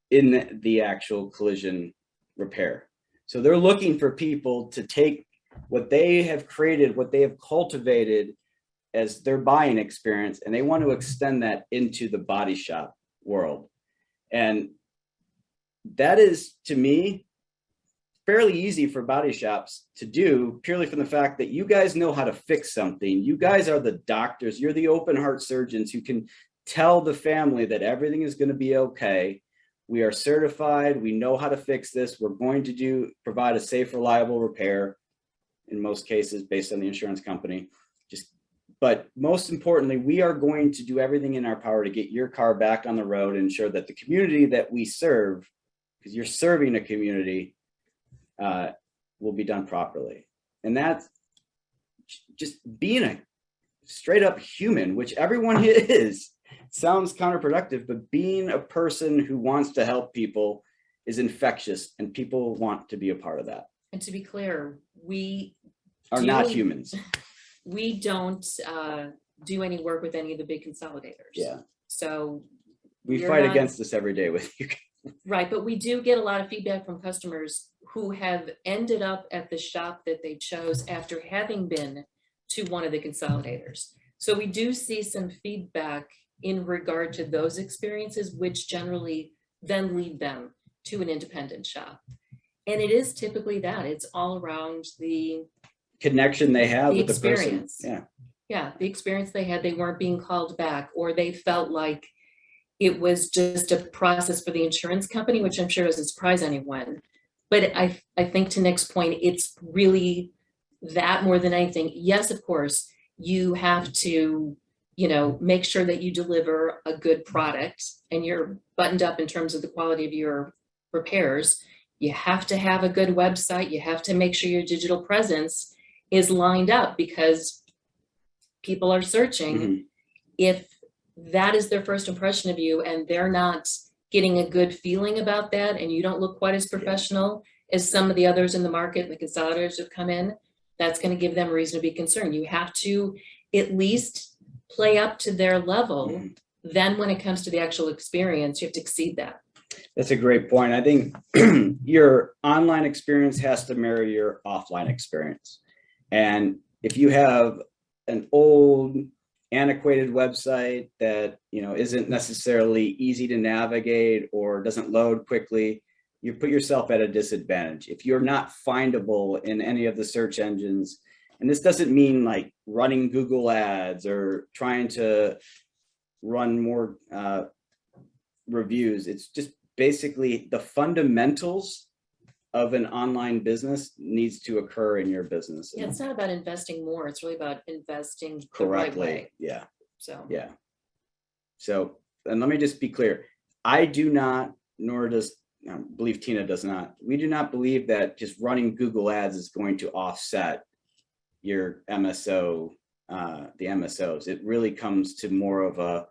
in the actual collision repair. So they're looking for people to take what they have created, what they have cultivated as their buying experience, and they want to extend that into the body shop world. And that is, to me, fairly easy for body shops to do, purely from the fact that you guys know how to fix something. You guys are the doctors. You're the open heart surgeons who can tell the family that everything is going to be okay. We are certified. We know how to fix this. We're going to provide a safe, reliable repair in most cases based on the insurance company. But most importantly, we are going to do everything in our power to get your car back on the road and ensure that the community that we serve, because you're serving a community, will be done properly. And that's just being a straight up human, which everyone is. Sounds counterproductive, but being a person who wants to help people is infectious, and people want to be a part of that. And to be clear, we Are not humans. We don't do any work with any of the big consolidators. Yeah. So We You're fight not- against this every day with you. right, but we do get a lot of feedback from customers who have ended up at the shop that they chose after having been to one of the consolidators. So we do see some feedback in regard to those experiences, which generally then lead them to an independent shop. And it is typically that, it's all around the Connection they have The with the person. experience. Yeah. the experience they had, they weren't being called back, or they felt like it was just a process for the insurance company, which I'm sure doesn't surprise anyone. But I think to Nick's point, it's really that more than anything. Yes, of course, you have to, make sure that you deliver a good product and you're buttoned up in terms of the quality of your repairs. You have to have a good website. You have to make sure your digital presence is lined up, because people are searching. Mhm. If that is their first impression of you and they're not getting a good feeling about that, and you don't look quite as professional, as some of the others in the market, the consolidators have come in, that's gonna give them reason to be concerned. You have to at least play up to their level. Mhm. Then when it comes to the actual experience, you have to exceed that. That's a great point. I think your online experience has to mirror your offline experience. And if you have an old, antiquated website that, you know, isn't necessarily easy to navigate or doesn't load quickly, you put yourself at a disadvantage. If you're not findable in any of the search engines, and this doesn't mean like running Google ads or trying to run more reviews. It's just basically the fundamentals of an online business needs to occur in your business. Yeah, it's not about investing more, it's really about investing the right way, Correctly. Yeah. so. Yeah. So, and let me just be clear. I do not, nor does, I believe Tina does not. We do not believe that just running Google ads is going to offset your MSO, the MSOs. It really comes to more of a,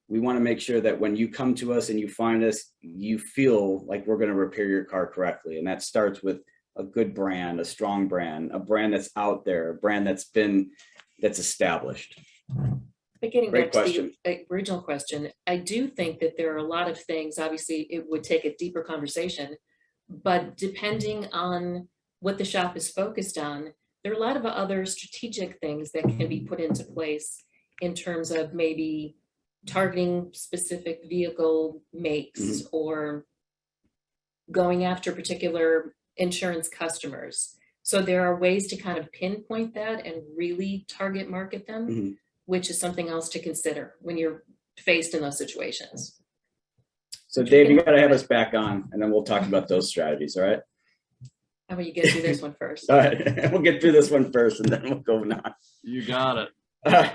we want to make sure that when you come to us and you find us, you feel like we're going to repair your car correctly. And that starts with a good brand, a strong brand, a brand that's out there, a brand that's established. But getting Great back to the original question, I do think that there are a lot of things, obviously it would take a deeper conversation, but depending on what the shop is focused on, there are a lot of other strategic things that can be put into place in terms of maybe targeting specific vehicle makes or going after particular insurance customers. So there are ways to kind of pinpoint that and really target market them, which is something else to consider when you're faced in those situations. So Dave, you got to have us back on and then we'll talk about those strategies. All right. How about you get through this one first? All right. We'll get through this one first and then we'll go on. You got it.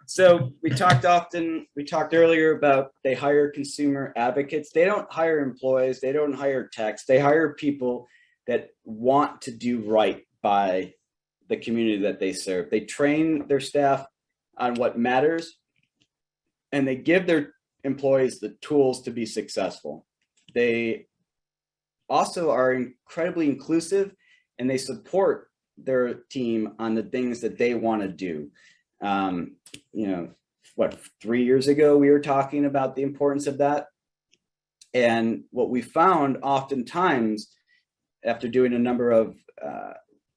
So we talked earlier about they hire consumer advocates. They don't hire employees. They don't hire techs. They hire people that want to do right by the community that they serve. They train their staff on what matters and they give their employees the tools to be successful. They also are incredibly inclusive and they support their team on the things that they want to do. You know, what, 3 years ago, we were talking about the importance of that. And what we found oftentimes after doing a number of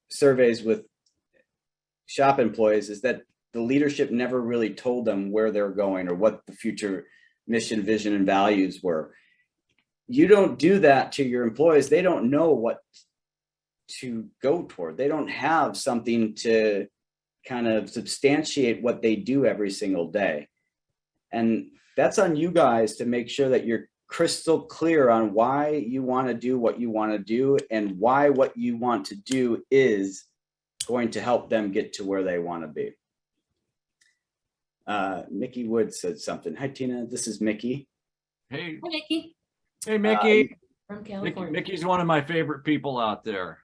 surveys with shop employees is that the leadership never really told them where they're going or what the future mission, vision, and values were. You don't do that to your employees. They don't know what to go toward. They don't have something to kind of substantiate what they do every single day. And that's on you guys to make sure that you're crystal clear on why you want to do what you want to do and why what you want to do is going to help them get to where they want to be. Mickey Wood said something. Hi, Tina. This is Mickey. Hey, Hi, Nikki, Mickey. from California. Mickey's one of my favorite people out there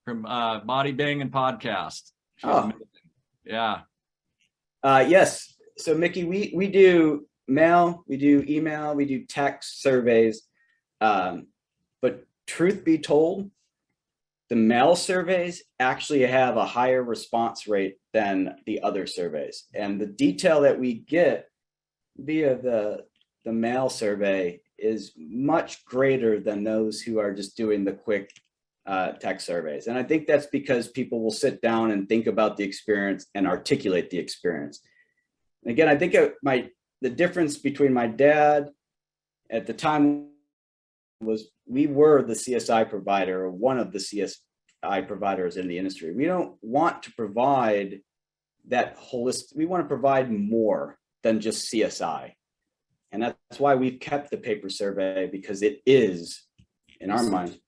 from Body Banging Podcast. She's Oh. amazing. Yeah. Yes. So Mickey, we do mail, we do email, we do text surveys. But truth be told, the mail surveys actually have a higher response rate than the other surveys. And the detail that we get via the mail survey is much greater than those who are just doing the quick text surveys. And I think that's because people will sit down and think about the experience and articulate the experience. And again, I think the difference between my dad at the time was we were the CSI provider or one of the CSI providers in the industry. We don't want to provide that holistic, we want to provide more than just CSI. And that's why we've kept the paper survey, because it is, in our mind,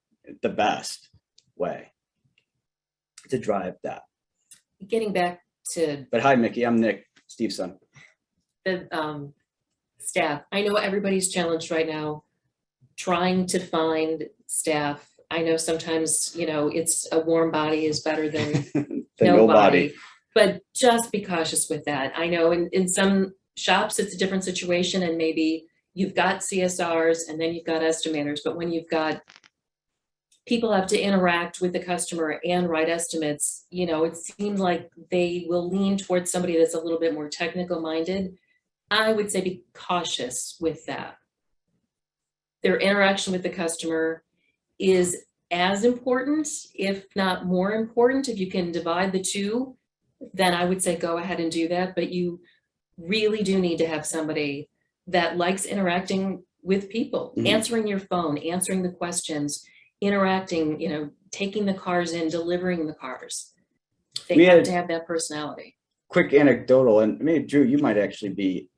the best way to drive that. Getting back to But hi, Mickey, I'm Nick, Steve's son. the staff, I know everybody's challenged right now trying to find staff. I know sometimes, you know, it's a warm body is better than nobody, but just be cautious with that. I know in some shops, it's a different situation and maybe you've got CSRs and then you've got estimators, but when you've got people have to interact with the customer and write estimates, you know, it seems like they will lean towards somebody that's a little bit more technical minded. I would say be cautious with that. Their interaction with the customer is as important, if not more important. If you can divide the two, then I would say go ahead and do that. But you really do need to have somebody that likes interacting with people, Mhm. answering your phone, answering the questions, interacting, you know, taking the cars in, delivering the cars. They We have had- to have that personality. Quick anecdotal, and maybe Drew, you might actually be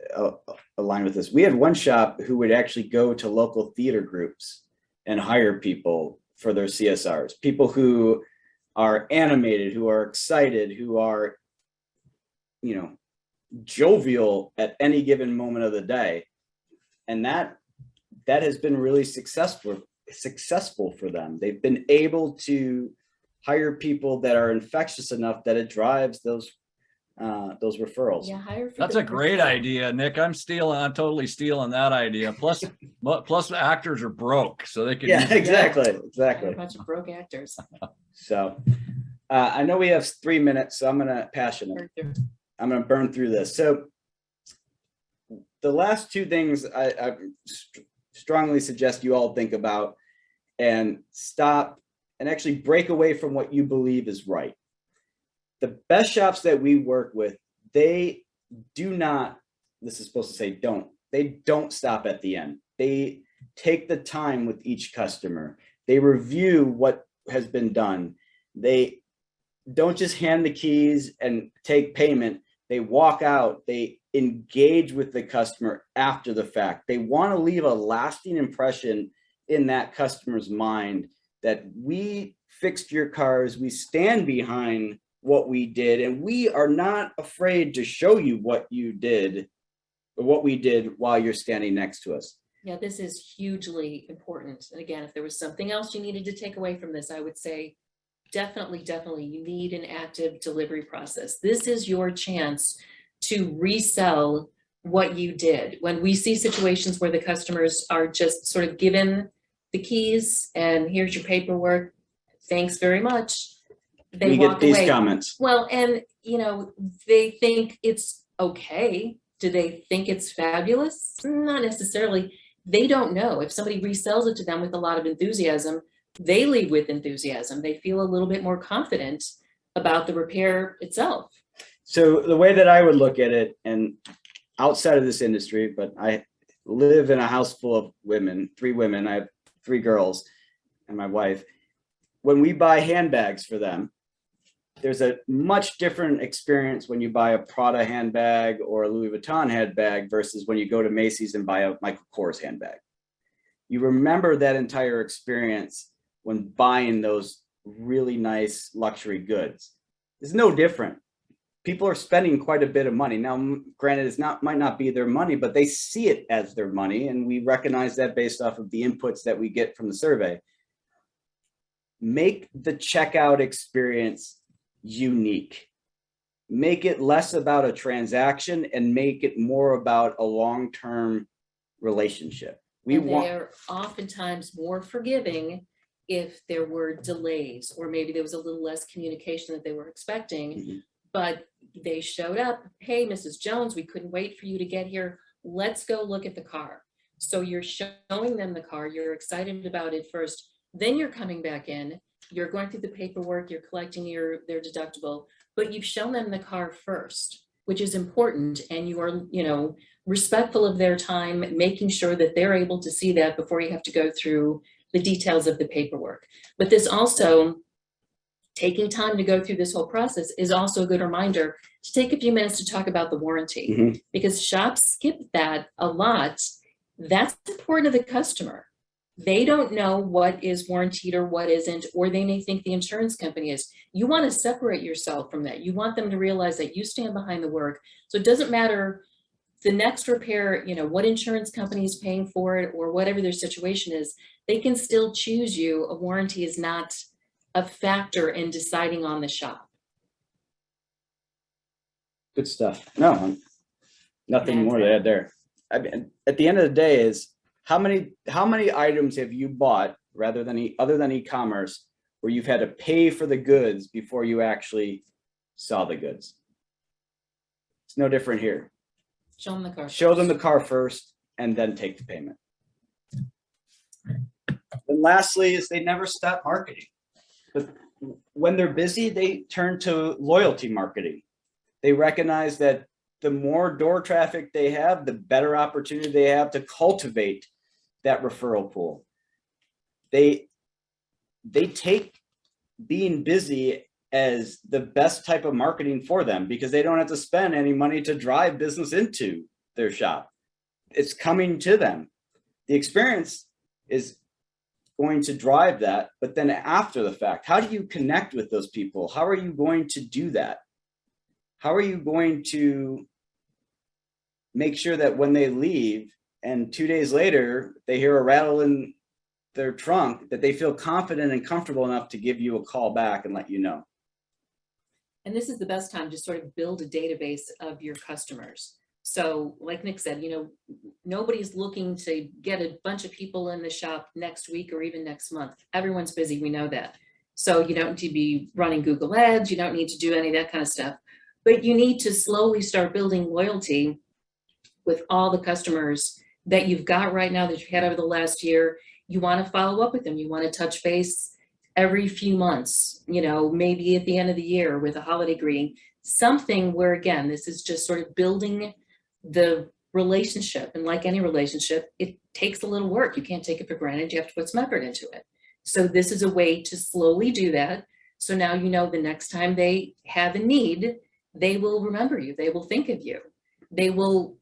aligned with this. We had one shop who would actually go to local theater groups and hire people for their CSRs, people who are animated, who are excited, who are, you know, jovial at any given moment of the day. And that has been really successful for them. They've been able to hire people that are infectious enough that it drives those referrals. Yeah, hire for That's the a great person. idea, Nick. I'm totally stealing that idea. Plus the actors are broke, so they could Yeah, use it. exactly, They're exactly. a bunch of broke actors. So I know we have 3 minutes, so I'm gonna burn through this. So the last two things I strongly suggest you all think about and stop and actually break away from what you believe is right. The best shops that we work with, they do not, this is supposed to say they don't stop at the end. They take the time with each customer. They review what has been done. They don't just hand the keys and take payment. They walk out, they engage with the customer after the fact. They want to leave a lasting impression in that customer's mind that we fixed your cars, we stand behind what we did, and we are not afraid to show you what you did, or what we did while you're standing next to us. Yeah, this is hugely important. And again, if there was something else you needed to take away from this, I would say definitely, you need an active delivery process. This is your chance to resell what you did. When we see situations where the customers are just sort of given the keys and here's your paperwork, thanks very much, they We walk get these away. comments. Well, and you know, they think it's okay. Do they think it's fabulous? Not necessarily. They don't know. If somebody resells it to them with a lot of enthusiasm, they leave with enthusiasm. They feel a little bit more confident about the repair itself. So the way that I would look at it, and outside of this industry, but I live in a house full of women, 3 women, I have 3 girls and my wife. When we buy handbags for them, there's a much different experience when you buy a Prada handbag or a Louis Vuitton handbag versus when you go to Macy's and buy a Michael Kors handbag. You remember that entire experience when buying those really nice luxury goods. It's no different. People are spending quite a bit of money. Now, granted, might not be their money, but they see it as their money. And we recognize that based off of the inputs that we get from the survey. Make the checkout experience unique. Make it less about a transaction and make it more about a long-term relationship. They're oftentimes more forgiving if there were delays, or maybe there was a little less communication that they were expecting. Mm-hmm. But they showed up. Hey, Mrs. Jones, we couldn't wait for you to get here. Let's go look at the car. So you're showing them the car. You're excited about it first. Then you're coming back in. You're going through the paperwork. You're collecting their deductible. But you've shown them the car first, which is important. And you are, you know, respectful of their time, making sure that they're able to see that before you have to go through the details of the paperwork. But this also, taking time to go through this whole process is also a good reminder to take a few minutes to talk about the warranty, Mm-hmm. because shops skip that a lot. That's important to the customer. They don't know what is warranted or what isn't, or they may think the insurance company is. You want to separate yourself from that. You want them to realize that you stand behind the work. So it doesn't matter the next repair, you know, what insurance company is paying for it or whatever their situation is, they can still choose you. A warranty is not a factor in deciding on the shop. Good stuff. No, nothing Yeah, more to add there. I mean, at the end of the day is how many items have you bought rather than other than e-commerce, where you've had to pay for the goods before you actually saw the goods. It's no different here. Show them the car. Show them the first. car first and then take the payment. And lastly is they never stop marketing. But when they're busy, they turn to loyalty marketing. They recognize that the more door traffic they have, the better opportunity they have to cultivate that referral pool. They take being busy as the best type of marketing for them because they don't have to spend any money to drive business into their shop. It's coming to them. The experience is going to drive that, but then after the fact, how do you connect with those people? How are you going to do that? How are you going to make sure that when they leave and 2 days later they hear a rattle in their trunk, that they feel confident and comfortable enough to give you a call back and let you know? And this is the best time to sort of build a database of your customers. So like Nick said, nobody's looking to get a bunch of people in the shop next week or even next month. Everyone's busy, we know that. So you don't need to be running Google Ads, you don't need to do any of that kind of stuff. But you need to slowly start building loyalty with all the customers that you've got right now that you've had over the last year. You want to follow up with them. You want to touch base every few months, maybe at the end of the year with a holiday greeting, something where, again, this is just sort of building the relationship. And like any relationship, it takes a little work. You can't take it for granted. You have to put some effort into it. So this is a way to slowly do that. So now, the next time they have a need, they will remember you. They will think of you. They will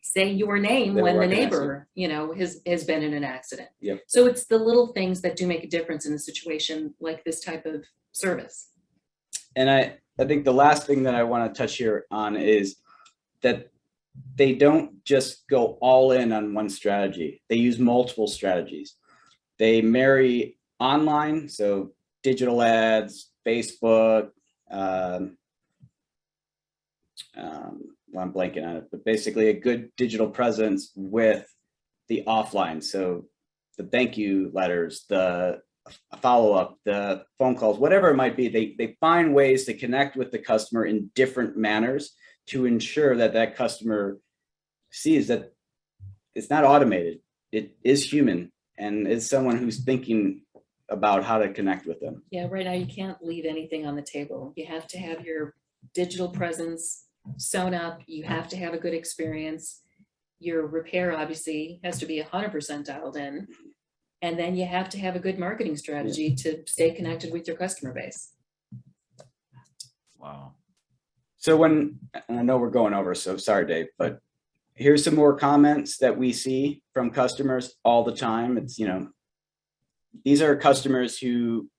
say your name They'll when the recognize neighbor, has been in an accident. Yep. So it's the little things that do make a difference in a situation like this type of service. And I think the last thing that I want to touch here on is that they don't just go all in on one strategy. They use multiple strategies. They marry online, so digital ads, Facebook, I'm blanking on it, but basically a good digital presence with the offline. So the thank you letters, the follow-up, the phone calls, whatever it might be, they find ways to connect with the customer in different manners to ensure that that customer sees that it's not automated. It is human and is someone who's thinking about how to connect with them. Yeah, right now you can't leave anything on the table. You have to have your digital presence sewn up. You have to have a good experience. Your repair obviously has to be 100% dialed in. And then you have to have a good marketing strategy to stay connected with your customer base. Wow. So and I know we're going over, so sorry, Dave, but here's some more comments that we see from customers all the time. It's, these are customers who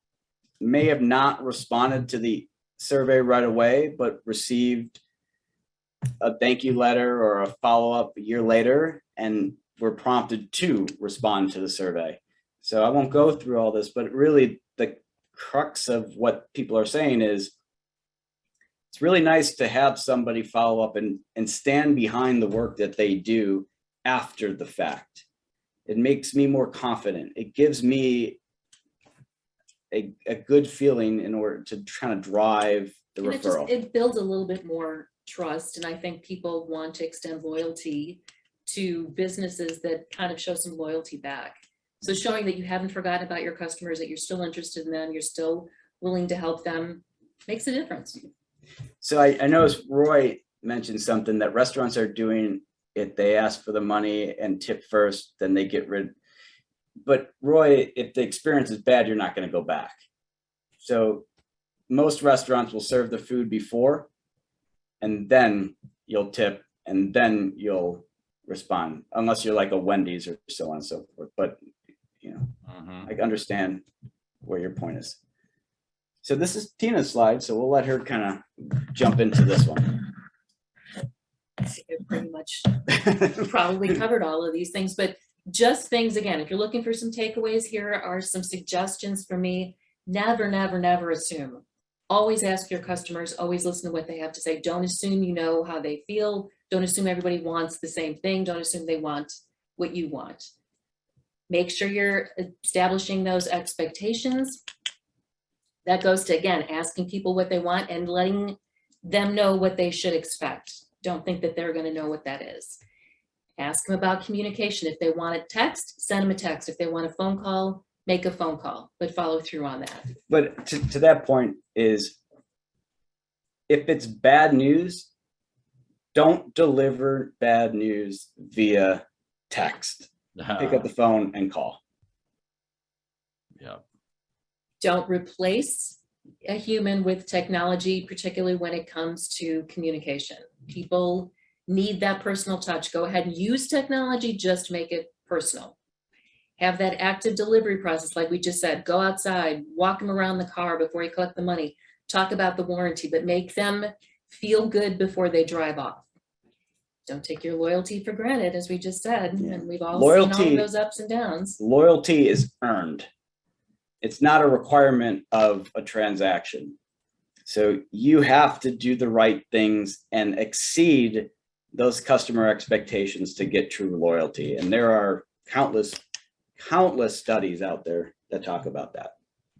may have not responded to the survey right away, but received a thank you letter or a follow-up a year later and were prompted to respond to the survey. So I won't go through all this, but really the crux of what people are saying is it's really nice to have somebody follow up and stand behind the work that they do after the fact. It makes me more confident. It gives me a good feeling in order to kind of drive the And referral. it builds a little bit more trust. And I think people want to extend loyalty to businesses that kind of show some loyalty back. So showing that you haven't forgotten about your customers, that you're still interested in them, you're still willing to help them, makes a difference. So I noticed Roy mentioned something that restaurants are doing it. They ask for the money and tip first, then they get rid. But Roy, if the experience is bad, you're not going to go back. So most restaurants will serve the food before, and then you'll tip, and then you'll respond, unless you're like a Wendy's or so on and so forth. But I understand where your point is. So this is Tina's slide, so we'll let her kind of jump into this one. I think I've pretty much probably covered all of these things, but just things, again, if you're looking for some takeaways, here are some suggestions for me. Never, never, never assume. Always ask your customers, always listen to what they have to say. Don't assume you know how they feel. Don't assume everybody wants the same thing. Don't assume they want what you want. make sure you're establishing those expectations. That goes to, again, asking people what they want and letting them know what they should expect. Don't think that they're going to know what that is. Ask them about communication. If they want a text, send them a text. If they want a phone call, make a phone call, but follow through on that. But to that point is, if it's bad news, don't deliver bad news via text. Pick up the phone and call. Yeah. Don't replace a human with technology, particularly when it comes to communication. People need that personal touch. Go ahead and use technology, just make it personal. Have that active delivery process, like we just said. Go outside, walk them around the car before you collect the money, talk about the warranty, but make them feel good before they drive off. Don't take your loyalty for granted, as we just said, Yeah. and we've all seen all Loyalty- of those ups and downs. Loyalty is earned. It's not a requirement of a transaction. So you have to do the right things and exceed those customer expectations to get true loyalty. And there are countless studies out there that talk about that.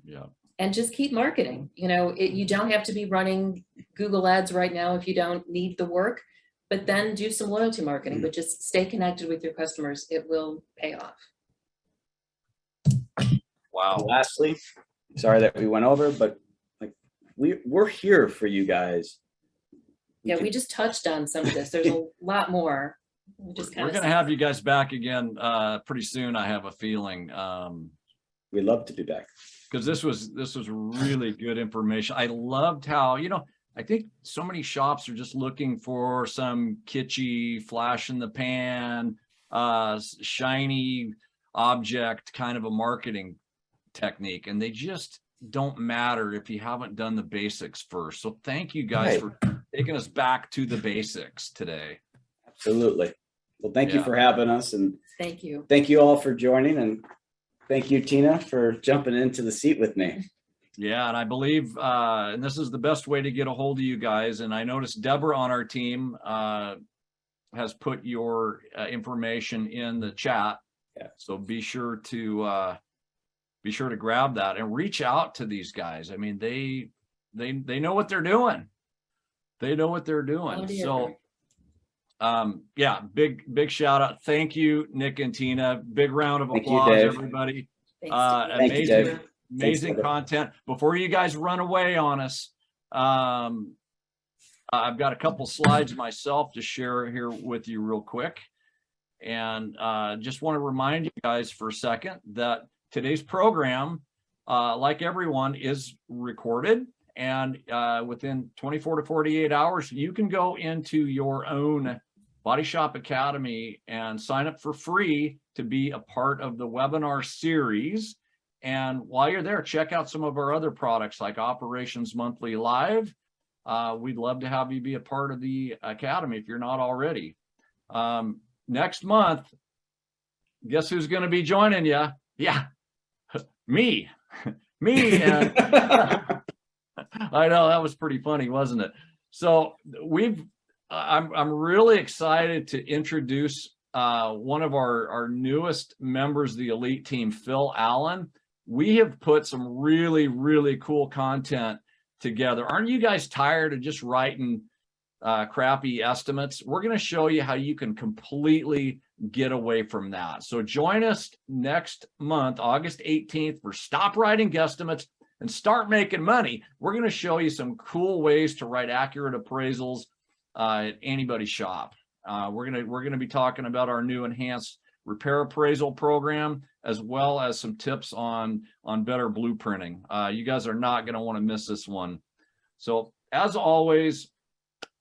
Yeah. And just keep marketing. You know, you don't have to be running Google ads right now if you don't need the work, but then do some loyalty marketing, but just stay connected with your customers. It will pay off. Wow. Lastly, sorry that we went over, but like we're here for you guys. Yeah, we just touched on some of this. There's a lot more. We're going to have you guys back again pretty soon, I have a feeling. We'd love to be back. Because this was really good information. I loved how, I think so many shops are just looking for some kitschy, flash in the pan, shiny object kind of a marketing technique, and they just don't matter if you haven't done the basics first. So thank you guys for taking us back to the basics today. Absolutely. Well, thank you for having us, and thank you. Thank you all for joining, and thank you, Tina, for jumping into the seat with me. Yeah, and I believe, and this is the best way to get a hold of you guys. And I noticed Deborah on our team has put your information in the chat. Yeah. So be sure to grab that and reach out to these guys. I mean, they know what they're doing. They know what they're doing. Oh, dear. So yeah, big shout out. Thank you, Nick and Tina. Big round of Thank you, applause, Dave. everybody. Thanks, Steve. Thank you, Dave. Amazing Thanks, content. Before you guys run away on us, I've got a couple slides myself to share here with you real quick. And just want to remind you guys for a second that today's program, like everyone, is recorded. And within 24 to 48 hours, you can go into your own Body Shop Academy and sign up for free to be a part of the webinar series. And while you're there, check out some of our other products like Operations Monthly Live. We'd love to have you be a part of the Academy if you're not already. Next month, guess who's going to be joining you? Yeah, me. And I know that was pretty funny, wasn't it? So I'm really excited to introduce one of our newest members of the elite team, Phil Allen. We have put some really, really cool content together. Aren't you guys tired of just writing crappy estimates? We're going to show you how you can completely get away from that. So join us next month, August 18th, for Stop Writing Guesstimates and Start Making Money. We're going to show you some cool ways to write accurate appraisals at anybody's shop. We're going to be talking about our new enhanced repair appraisal program, as well as some tips on better blueprinting. You guys are not going to want to miss this one. So as always,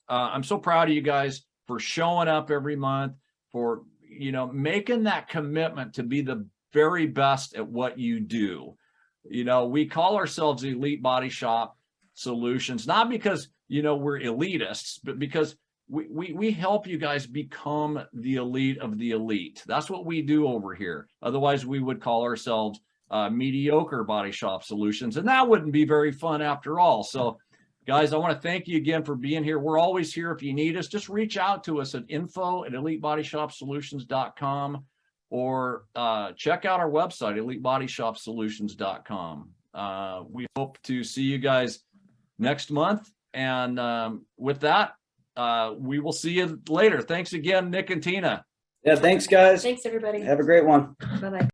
I'm so proud of you guys for showing up every month, for making that commitment to be the very best at what you do. We call ourselves Elite Body Shop Solutions, not because we're elitists, but because we help you guys become the elite of the elite. That's what we do over here. Otherwise, we would call ourselves Mediocre Body Shop Solutions, and that wouldn't be very fun after all. So guys, I want to thank you again for being here. We're always here if you need us. Just reach out to us at info@elitebodyshopsolutions.com, or check out our website, elitebodyshopsolutions.com. We hope to see you guys next month. And with that, we will see you later. Thanks again, Nick and Tina. Yeah, thanks, guys. Thanks, everybody. Have a great one. Bye-bye.